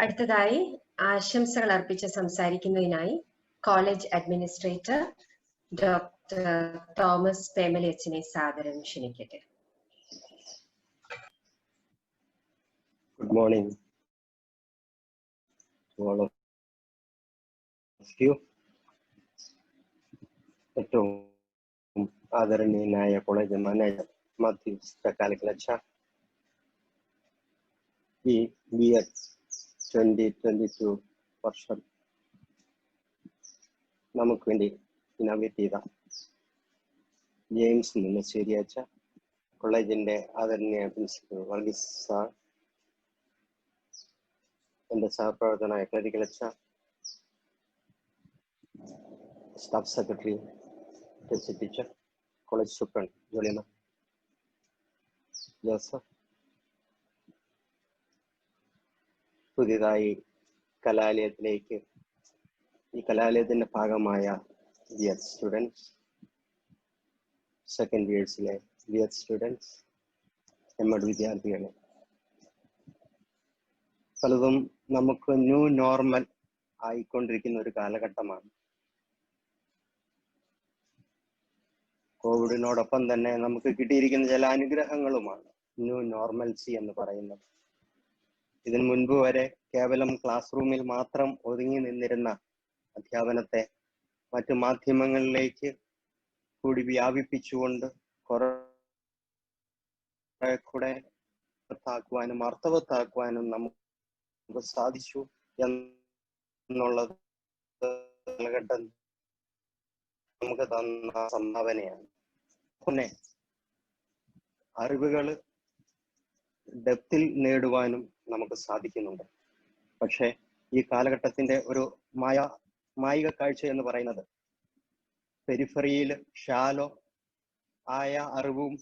അടുത്തതായി ആശംസകൾ അർപ്പിച്ച് സംസാരിക്കുന്നതിനായി കോളേജ് അഡ്മിനിസ്ട്രേറ്റർ ഡോക്ടർ തോമസ് പേമലയച്ചനെ സാദരം ക്ഷണിക്കട്ടെ. Good morning to all of you. ഏറ്റവും ആദരണീയനായ കോളേജ് മാനേജർ മാത്യൂസ് ചക്കാലക്കലച്ച, ഈ BS 2022 വർഷം നമുക്ക് വേണ്ടി ഇനാഗ്രേറ്റ് ചെയ്ത ജെയിംസ് മുല്ലശ്ശേരി അച്ഛ, കോളേജിന്റെ ആദരണീയ പ്രിൻസിപ്പൽ വർഗീസ് സാർ, എന്റെ സഹപ്രവർത്തനായ ക്ലറിക്കൽ അച്ഛ, staff secretary teacher, college superintendent Jolyamma Joseph, പുതിയതായി കലാലയത്തിലേക്ക് ഈ കലാലയത്തിന്റെ ഭാഗമായ ഡിയർ സ്റ്റുഡൻസ്, സെക്കൻഡ് ഇയേഴ്സിലെ ഡിയർ സ്റ്റുഡൻസ്, എമ്മഡ് വിദ്യാർത്ഥികളെ, പലതും നമുക്ക് ന്യൂ നോർമൽ ആയിക്കൊണ്ടിരിക്കുന്ന ഒരു കാലഘട്ടമാണ്. കോവിഡിനോടൊപ്പം തന്നെ നമുക്ക് കിട്ടിയിരിക്കുന്ന ചില അനുഗ്രഹങ്ങളുമാണ് ന്യൂ നോർമൽസി എന്ന് പറയുന്നത്. ഇതിനു മുൻപ് വരെ കേവലം ക്ലാസ് റൂമിൽ മാത്രം ഒതുങ്ങി നിന്നിരുന്ന അധ്യാപനത്തെ മറ്റു മാധ്യമങ്ങളിലേക്ക് കൂടി വ്യാപിപ്പിച്ചുകൊണ്ട് കുറെ കൂടെ അർത്ഥവത്താക്കുവാനും നമുക്ക് സാധിച്ചു എന്നുള്ളത് കാലഘട്ടം നമുക്ക് തന്ന സംഭാവനയാണ്. പിന്നെ അറിവുകൾ ഡെപ്തിൽ നേടുവാനും നമുക്ക് സാധിക്കുന്നുണ്ട്. പക്ഷെ ഈ കാലഘട്ടത്തിന്റെ ഒരു മായിക കാഴ്ച എന്ന് പറയുന്നത് പെരിഫറിയിൽ ഷാലോ ആയ അറിവും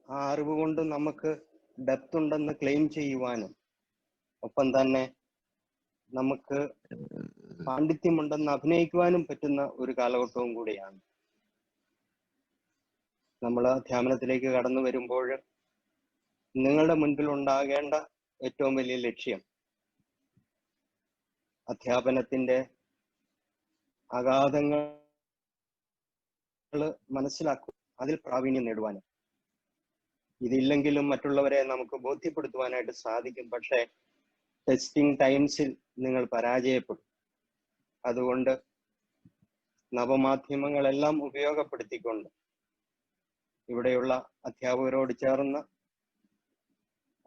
ആ അറിവ് കൊണ്ട് നമുക്ക് ഡെപ്ത് ഉണ്ടെന്ന് ക്ലെയിം ചെയ്യുവാനും ഒപ്പം തന്നെ നമുക്ക് പാണ്ഡിത്യമുണ്ടെന്ന് അഭിനയിക്കുവാനും പറ്റുന്ന ഒരു കാലഘട്ടവും കൂടിയാണ്. നമ്മൾ അധ്യാപനത്തിലേക്ക് കടന്നു വരുമ്പോൾ നിങ്ങളുടെ മുൻപിൽ ഉണ്ടാകേണ്ട ഏറ്റവും വലിയ ലക്ഷ്യം അധ്യാപനത്തിന്റെ അഗാധങ്ങൾ മനസ്സിലാക്കും, അതിൽ പ്രാവീണ്യം നേടുവാനും. ഇതില്ലെങ്കിലും മറ്റുള്ളവരെ നമുക്ക് ബോധ്യപ്പെടുത്തുവാനായിട്ട് സാധിക്കും. പക്ഷേ ടെസ്റ്റിംഗ് ടൈംസിൽ നിങ്ങൾ പരാജയപ്പെടും. അതുകൊണ്ട് നവമാധ്യമങ്ങളെല്ലാം ഉപയോഗപ്പെടുത്തിക്കൊണ്ട് ഇവിടെയുള്ള അധ്യാപകരോട് ചേർന്ന്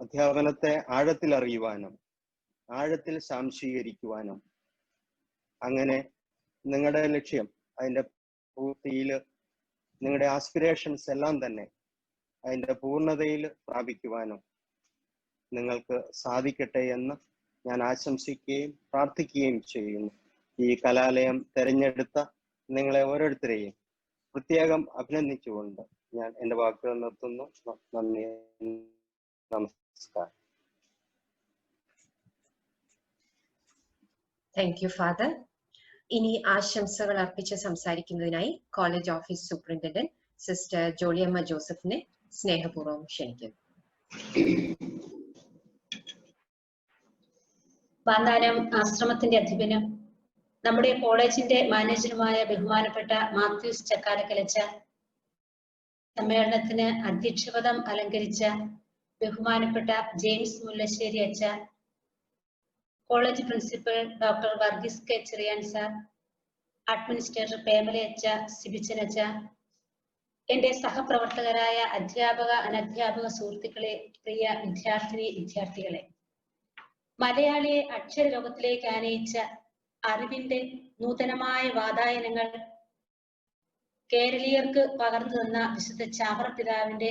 അധ്യാപനത്തെ ആഴത്തിൽ അറിയുവാനും ആഴത്തിൽ സ്വാംശീകരിക്കുവാനും, അങ്ങനെ നിങ്ങളുടെ ലക്ഷ്യം അതിൻ്റെ പൂർത്തിയിൽ നിങ്ങളുടെ ആസ്പിറേഷൻസ് എല്ലാം തന്നെ അതിൻ്റെ പൂർണ്ണതയിൽ പ്രാപിക്കുവാനും നിങ്ങൾക്ക് സാധിക്കട്ടെ എന്ന് ഞാൻ ആശംസിക്കുകയും പ്രാർത്ഥിക്കുകയും ചെയ്യുന്നു. ഈ കലാലയം തെരഞ്ഞെടുത്ത നിങ്ങളെ ഓരോരുത്തരെയും പ്രത്യേകം അഭിനന്ദിച്ചുകൊണ്ട് ഞാൻ എൻ്റെ വാക്കുകൾ നിർത്തുന്നു. നന്ദി, നമസ്കാരം. Thank you father. ഇനി ആശംസകൾ അർപ്പിച്ച് സംസാരിക്കുന്നതിനായി college office superintendent sister Jollyamma ജോസഫിനെ സ്നേഹപൂർവ്വം ക്ഷണിക്കുന്നു. വാന്താനം ആശ്രമത്തിന്റെ അധിപനും നമ്മുടെ കോളേജിന്റെ മാനേജറുമായ ബഹുമാനപ്പെട്ട മാത്യൂസ് ചക്കാലക്കലച്ച, സമ്മേളനത്തിന് അധ്യക്ഷപദം അലങ്കരിച്ച ബഹുമാനപ്പെട്ട ജെയിംസ് മുല്ലശ്ശേരി അച്ഛ, college principal doctor Varghese K Cherian sir, administrator Pemala അച്ഛ, സിബിച്ചൻ അച്ഛ, എന്റെ സഹപ്രവർത്തകരായ അധ്യാപക അനധ്യാപക സുഹൃത്തുക്കളെ, പ്രിയ വിദ്യാർത്ഥികളെ, മലയാളിയെ അക്ഷരലോകത്തിലേക്ക് ആനയിച്ച അറിവിന്റെ നൂതനമായ വാതായനങ്ങൾ കേരളീയർക്ക് പകർന്നു തന്ന വിശുദ്ധ ചാവറ പിതാവിന്റെ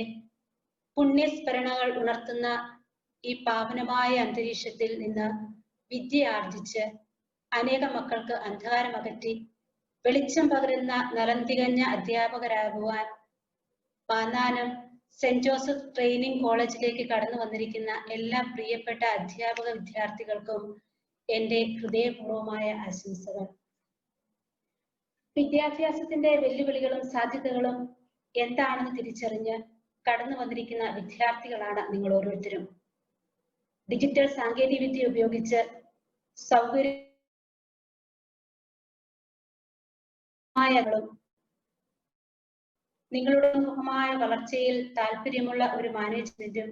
പുണ്യസ്മരണകൾ ഉണർത്തുന്ന ഈ പാവനമായ അന്തരീക്ഷത്തിൽ നിന്ന് വിദ്യ ആർജിച്ച് അനേകം മക്കൾക്ക് അന്ധകാരമകറ്റി വെളിച്ചം പകരുന്ന നലം തികഞ്ഞ അധ്യാപകരാകുവാൻ വാന്താനം സെന്റ് ജോസഫ് ട്രെയിനിങ് കോളേജിലേക്ക് കടന്നു വന്നിരിക്കുന്ന എല്ലാ പ്രിയപ്പെട്ട അധ്യാപക വിദ്യാർത്ഥികൾക്കും എന്റെ ഹൃദയപൂർവമായ ആശംസകൾ. വിദ്യാഭ്യാസത്തിന്റെ വെല്ലുവിളികളും സാധ്യതകളും എന്താണെന്ന് തിരിച്ചറിഞ്ഞ് കടന്നു വന്നിരിക്കുന്ന വിദ്യാർത്ഥികളാണ് നിങ്ങൾ ഓരോരുത്തരും. ഡിജിറ്റൽ സാങ്കേതികവിദ്യ ഉപയോഗിച്ച് നിങ്ങളുടെ മുഖമായ വളർച്ചയിൽ താല്പര്യമുള്ള ഒരു മാനേജ്മെന്റും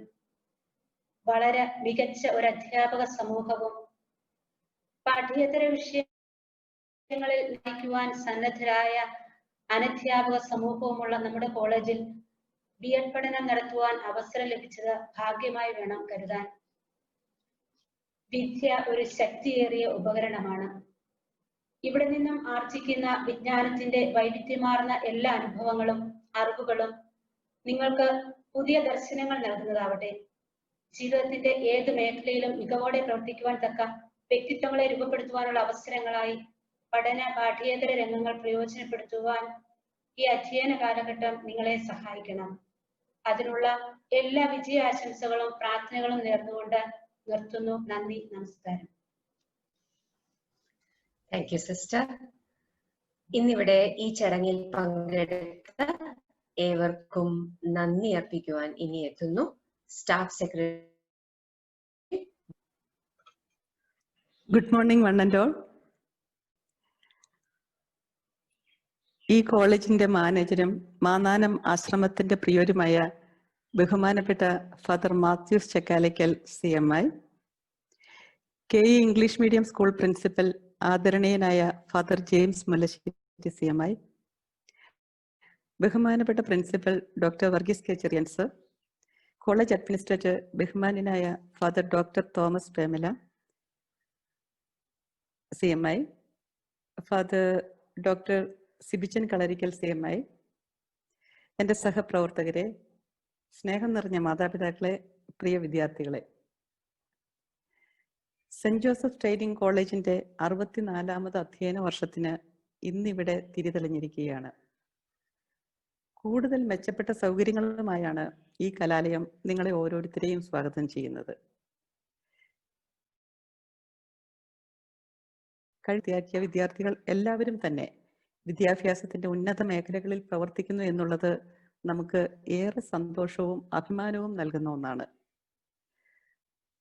വളരെ മികച്ച ഒരു അധ്യാപക സമൂഹവും പാഠ്യേതര വിഷയങ്ങളിൽ നയിക്കുവാൻ സന്നദ്ധരായ അനധ്യാപക സമൂഹവുമുള്ള നമ്മുടെ കോളേജിൽ ബി.എഡ് പഠനം നടത്തുവാൻ അവസരം ലഭിച്ചത് ഭാഗ്യമായി വേണം കരുതാൻ. വിദ്യ ഒരു ശക്തിയേറിയ ഉപകരണമാണ്. ഇവിടെ നിന്നും ആർജിക്കുന്ന വിജ്ഞാനത്തിന്റെ വൈവിധ്യമാർന്ന എല്ലാ അനുഭവങ്ങളും അറിവുകളും നിങ്ങൾക്ക് പുതിയ ദർശനങ്ങൾ നൽകുന്നതാവട്ടെ. ജീവിതത്തിന്റെ ഏത് മേഖലയിലും മികവോടെ പ്രവർത്തിക്കുവാൻ തക്ക വ്യക്തിത്വങ്ങളെ രൂപപ്പെടുത്തുവാനുള്ള അവസരങ്ങളായി പഠന പാഠ്യേതര രംഗങ്ങൾ പ്രയോജനപ്പെടുത്തുവാൻ ഈ അധ്യയന കാലഘട്ടം നിങ്ങളെ സഹായിക്കണം. അതിനുള്ള എല്ലാ വിജയാശംസകളും പ്രാർത്ഥനകളും നേർന്നുകൊണ്ട് നിർത്തുന്നു. നന്ദി, നമസ്കാരം. Thank you sister. ഇന്നിവിടെ ഈ ചടങ്ങിൽ പങ്കെടുത്ത ഏവർക്കും നന്ദി അർപ്പിക്കുവാൻ ഇനി എത്തുന്നു staff secretary. Good morning one and all. ഈ കോളേജിന്റെ മാനേജരും മാന്നാനം ആശ്രമത്തിന്റെ പ്രിയരുമായ ബഹുമാനപ്പെട്ട father Mathews Chakkalackal CMI, KE English medium school principal ആദരണീയനായ ഫാദർ ജെയിംസ് മുല്ലശ്ശേരി CMI, ബഹുമാനപ്പെട്ട principal doctor Varghese K Cherian sir, college administrator ബഹുമാന്യനായ father doctor Thomas Pemala CMI, father doctor Sibichan Kalarickal CMI, എൻ്റെ സഹപ്രവർത്തകരെ, സ്നേഹം നിറഞ്ഞ മാതാപിതാക്കളെ, പ്രിയ വിദ്യാർത്ഥികളെ, സെന്റ് ജോസഫ് ട്രെയിനിങ് കോളേജിന്റെ 64ാമത് അധ്യയന വർഷത്തിന് ഇന്നിവിടെ തിരിതെളിഞ്ഞിരിക്കുകയാണ്. കൂടുതൽ മെച്ചപ്പെട്ട സൗകര്യങ്ങളുമായാണ് ഈ കലാലയം നിങ്ങളെ ഓരോരുത്തരെയും സ്വാഗതം ചെയ്യുന്നത്. കഴിയാക്കിയ വിദ്യാർത്ഥികൾ എല്ലാവരും തന്നെ വിദ്യാഭ്യാസത്തിന്റെ ഉന്നത മേഖലകളിൽ പ്രവർത്തിക്കുന്നു എന്നുള്ളത് നമുക്ക് ഏറെ സന്തോഷവും അഭിമാനവും നൽകുന്ന ഒന്നാണ്.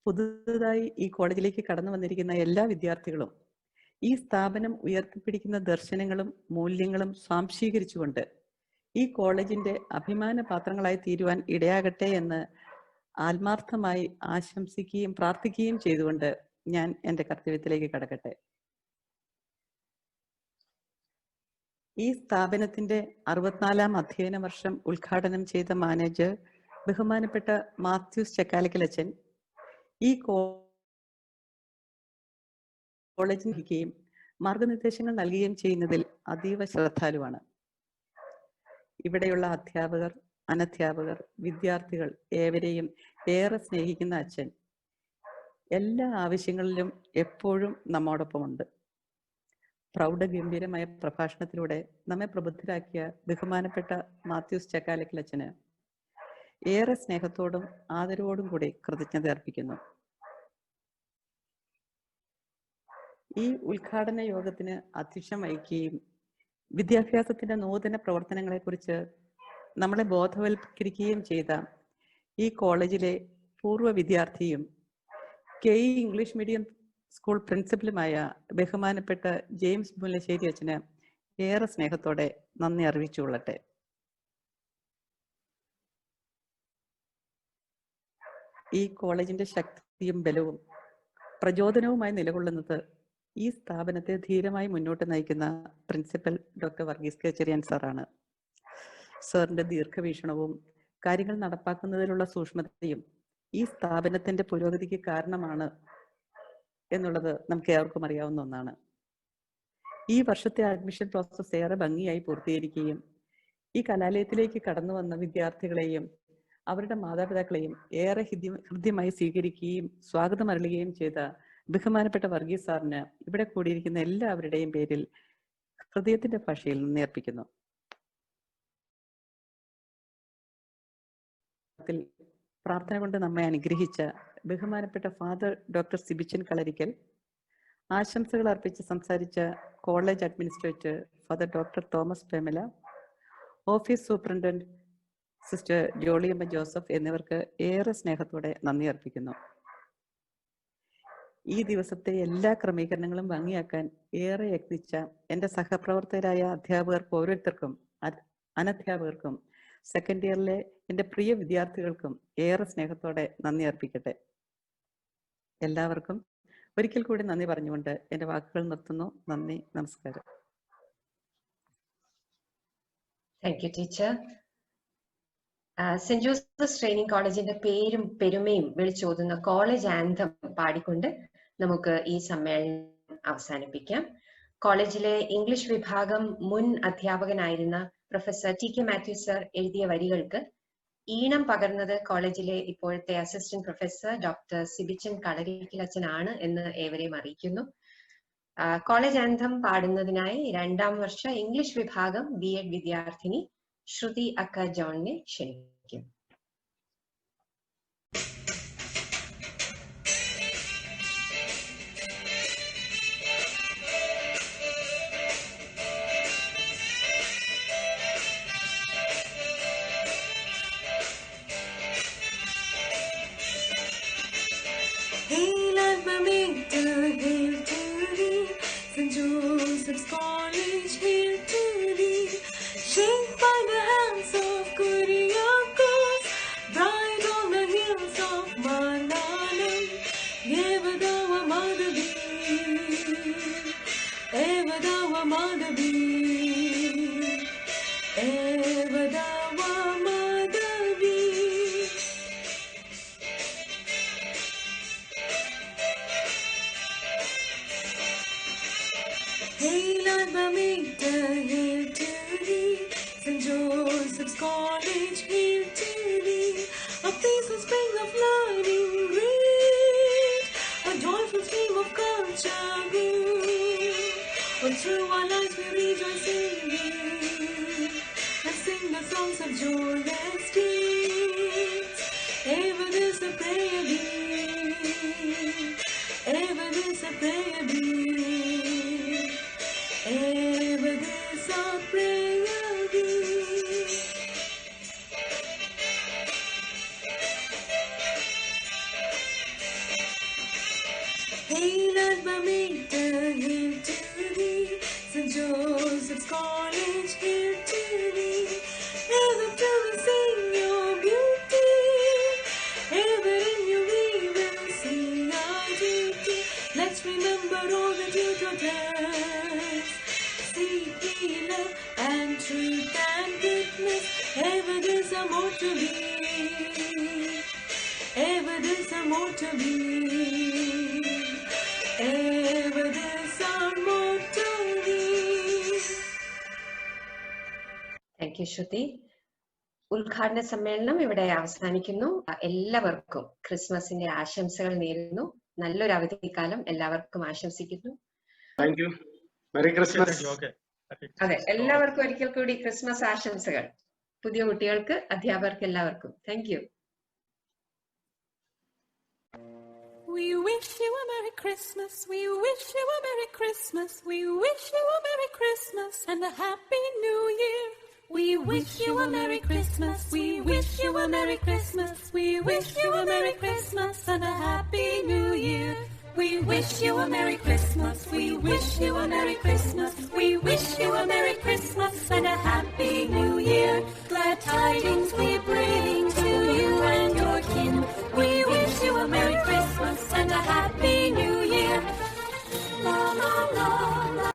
പുതുതായി ഈ കോളേജിലേക്ക് കടന്നു വന്നിരിക്കുന്ന എല്ലാ വിദ്യാർത്ഥികളും ഈ സ്ഥാപനം ഉയർത്തിപ്പിടിക്കുന്ന ദർശനങ്ങളും മൂല്യങ്ങളും സ്വാംശീകരിച്ചുകൊണ്ട് ഈ കോളേജിന്റെ അഭിമാന പാത്രങ്ങളായി തീരുവാൻ ഇടയാകട്ടെ എന്ന് ആത്മാർത്ഥമായി ആശംസിക്കുകയും പ്രാർത്ഥിക്കുകയും ചെയ്തുകൊണ്ട് ഞാൻ എൻ്റെ കർത്തവ്യത്തിലേക്ക് കടക്കട്ടെ. ഈ സ്ഥാപനത്തിന്റെ 64ാം അധ്യയന വർഷം ഉദ്ഘാടനം ചെയ്ത മാനേജർ ബഹുമാനപ്പെട്ട മാത്യൂസ് ചക്കാലക്കലച്ചൻ ഈ കോളേജിൽ വഹിക്കുകയും മാർഗനിർദ്ദേശങ്ങൾ നൽകുകയും ചെയ്യുന്നതിൽ അതീവ ശ്രദ്ധാലുവാണ്. ഇവിടെയുള്ള അധ്യാപകർ, അനധ്യാപകർ, വിദ്യാർത്ഥികൾ ഏവരെയും ഏറെ സ്നേഹിക്കുന്ന അച്ഛൻ എല്ലാ ആവശ്യങ്ങളിലും എപ്പോഴും നമ്മോടൊപ്പമുണ്ട്. പ്രൗഢഗംഭീരമായ പ്രഭാഷണത്തിലൂടെ നമ്മെ പ്രബുദ്ധരാക്കിയ ബഹുമാനപ്പെട്ട മാത്യൂസ് ചക്കാലക്കലച്ചന് ഏറെ സ്നേഹത്തോടും ആദരവോടും കൂടി കൃതജ്ഞത അർപ്പിക്കുന്നു. ഈ ഉദ്ഘാടന യോഗത്തിന് അധ്യക്ഷം വഹിക്കുകയും വിദ്യാഭ്യാസത്തിന്റെ നൂതന പ്രവർത്തനങ്ങളെക്കുറിച്ച് നമ്മളെ ബോധവൽക്കരിക്കുകയും ചെയ്ത ഈ കോളേജിലെ പൂർവ്വ വിദ്യാർത്ഥിയും KE ഇംഗ്ലീഷ് മീഡിയം സ്കൂൾ പ്രിൻസിപ്പലുമായ ബഹുമാനപ്പെട്ട ജെയിംസ് മുല്ലശ്ശേരി അച്ഛന് ഏറെ സ്നേഹത്തോടെ നന്ദി അറിയിച്ചുകൊള്ളട്ടെ. ഈ കോളേജിന്റെ ശക്തിയും ബലവും പ്രചോദനവുമായി നിലകൊള്ളുന്നത് ഈ സ്ഥാപനത്തെ ധീരമായി മുന്നോട്ട് നയിക്കുന്ന principal doctor Varghese K Cherian സാറാണ്. സാറിന്റെ ദീർഘവീക്ഷണവും കാര്യങ്ങൾ നടപ്പാക്കുന്നതിലുള്ള സൂക്ഷ്മതയും ഈ സ്ഥാപനത്തിന്റെ പുരോഗതിക്ക് കാരണമാണ് എന്നുള്ളത് നമുക്ക് ഏവർക്കും അറിയാവുന്ന ഒന്നാണ്. ഈ വർഷത്തെ അഡ്മിഷൻ പ്രോസസ് ഏറെ ഭംഗിയായി പൂർത്തീകരിക്കുകയും ഈ കലാലയത്തിലേക്ക് കടന്നു വന്ന വിദ്യാർത്ഥികളെയും അവരുടെ മാതാപിതാക്കളെയും ഏറെ ഹൃദ്യമായി സ്വീകരിക്കുകയും സ്വാഗതം അറിയുകയും ചെയ്ത ബഹുമാനപ്പെട്ട വർഗീസ് സാറിന് ഇവിടെ കൂടിയിരിക്കുന്ന എല്ലാവരുടെയും പേരിൽ ഹൃദയത്തിന്റെ ഭാഷയിൽ നന്ദി അർപ്പിക്കുന്നു. പ്രാർത്ഥന കൊണ്ട് നമ്മെ അനുഗ്രഹിച്ച ബഹുമാനപ്പെട്ട ഫാദർ ഡോക്ടർ സിബിച്ചൻ കളരിക്കൽ, ആശംസകൾ അർപ്പിച്ച് സംസാരിച്ച college administrator father doctor Thomas Pemala, office superintendent sister Jolyamma Joseph എന്നിവർക്ക് ഏറെ സ്നേഹത്തോടെ നന്ദി അർപ്പിക്കുന്നു. ഈ ദിവസത്തെ എല്ലാ ക്രമീകരണങ്ങളും ഭംഗിയാക്കാൻ ഏറെ യത്നിച്ച എൻ്റെ സഹപ്രവർത്തകരായ അധ്യാപകർക്ക് ഓരോരുത്തർക്കും അനധ്യാപകർക്കും സെക്കൻഡ് ഇയറിലെ എൻ്റെ പ്രിയ വിദ്യാർത്ഥികൾക്കും ഏറെ സ്നേഹത്തോടെ നന്ദി അർപ്പിക്കട്ടെ. എല്ലാവർക്കും ഒരിക്കൽ കൂടി നന്ദി പറഞ്ഞുകൊണ്ട് എൻ്റെ വാക്കുകൾ നിർത്തുന്നു. നന്ദി, നമസ്കാരം. Thank you teacher. Saint Joseph's training കോളേജിന്റെ പേരും പെരുമയും വിളിച്ചോതുന്ന കോളേജ് ആന്തം പാടിക്കൊണ്ട് നമുക്ക് ഈ സമ്മേളനം അവസാനിപ്പിക്കാം. കോളേജിലെ ഇംഗ്ലീഷ് വിഭാഗം മുൻ അധ്യാപകനായിരുന്ന പ്രൊഫസർ ടി.കെ. മാത്യു സർ എഴുതിയ വരികൾക്ക് ഈണം പകർന്നത് കോളേജിലെ ഇപ്പോഴത്തെ അസിസ്റ്റന്റ് പ്രൊഫസർ ഡോക്ടർ സിബിച്ചൻ കളരിക്കലച്ചനാണ് എന്ന് ഏവരെയും അറിയിക്കുന്നു. കോളേജ് ആന്തം പാടുന്നതിനായി 2ാം വർഷ ഇംഗ്ലീഷ് വിഭാഗം B.Ed വിദ്യാർത്ഥിനി ശ്രുതി അക്ക ജോണിനെ ക്ഷണിക്കും. St. Joseph's College, hail to thee. Shaped by the hands of Kuriakos, bright on the hills of Mandalam, Evadawa Madhavi, Evadawa Madhavi, Evadawa Madhavi. Hail Alphamita, hail to thee. St. Joseph's College, hail to thee. A peaceful spring of learning great, a joyful stream of culture good. All through our lives we rejoice in thee, and sing the songs of joy that steals. Ever there's a prayer be, ever there's a prayer be. Ever there's a prayer be. Hail Alphamita, hail to thee. St. Joseph's College, hail to thee. Ever till we sing your beauty, ever in you we will sing our duty. Let's remember all that you taught us. Seek ye love and truth and goodness. Ever there's a more to be. Ever there's a more to be. Ever there's a more to be. Thank you Shruthi. ഉദ്ഘാടന സമ്മേളനം ഇവിടെ അവസാനിക്കുന്നു. എല്ലാവർക്കും ക്രിസ്മസിന്റെ ആശംസകൾ നേരുന്നു. നല്ലൊരു അവധിക്കാലം എല്ലാവർക്കും ആശംസിക്കുന്നു. Thank you. Merry Christmas. അതെ, എല്ലാവർക്കും ഒരിക്കൽ കൂടി ക്രിസ്മസ് ആശംസകൾ. പുതിയ കുട്ടികൾക്ക്, അധ്യാപകർക്ക് എല്ലാവർക്കും thank you. We wish you a Merry Christmas. We wish you a Merry Christmas. We wish you a Merry Christmas and a Happy New Year. We wish you a Merry Christmas. We wish you a Merry Christmas. We wish you a Merry Christmas and a Happy New Year. We wish you a Merry Christmas. We wish you a Merry Christmas. We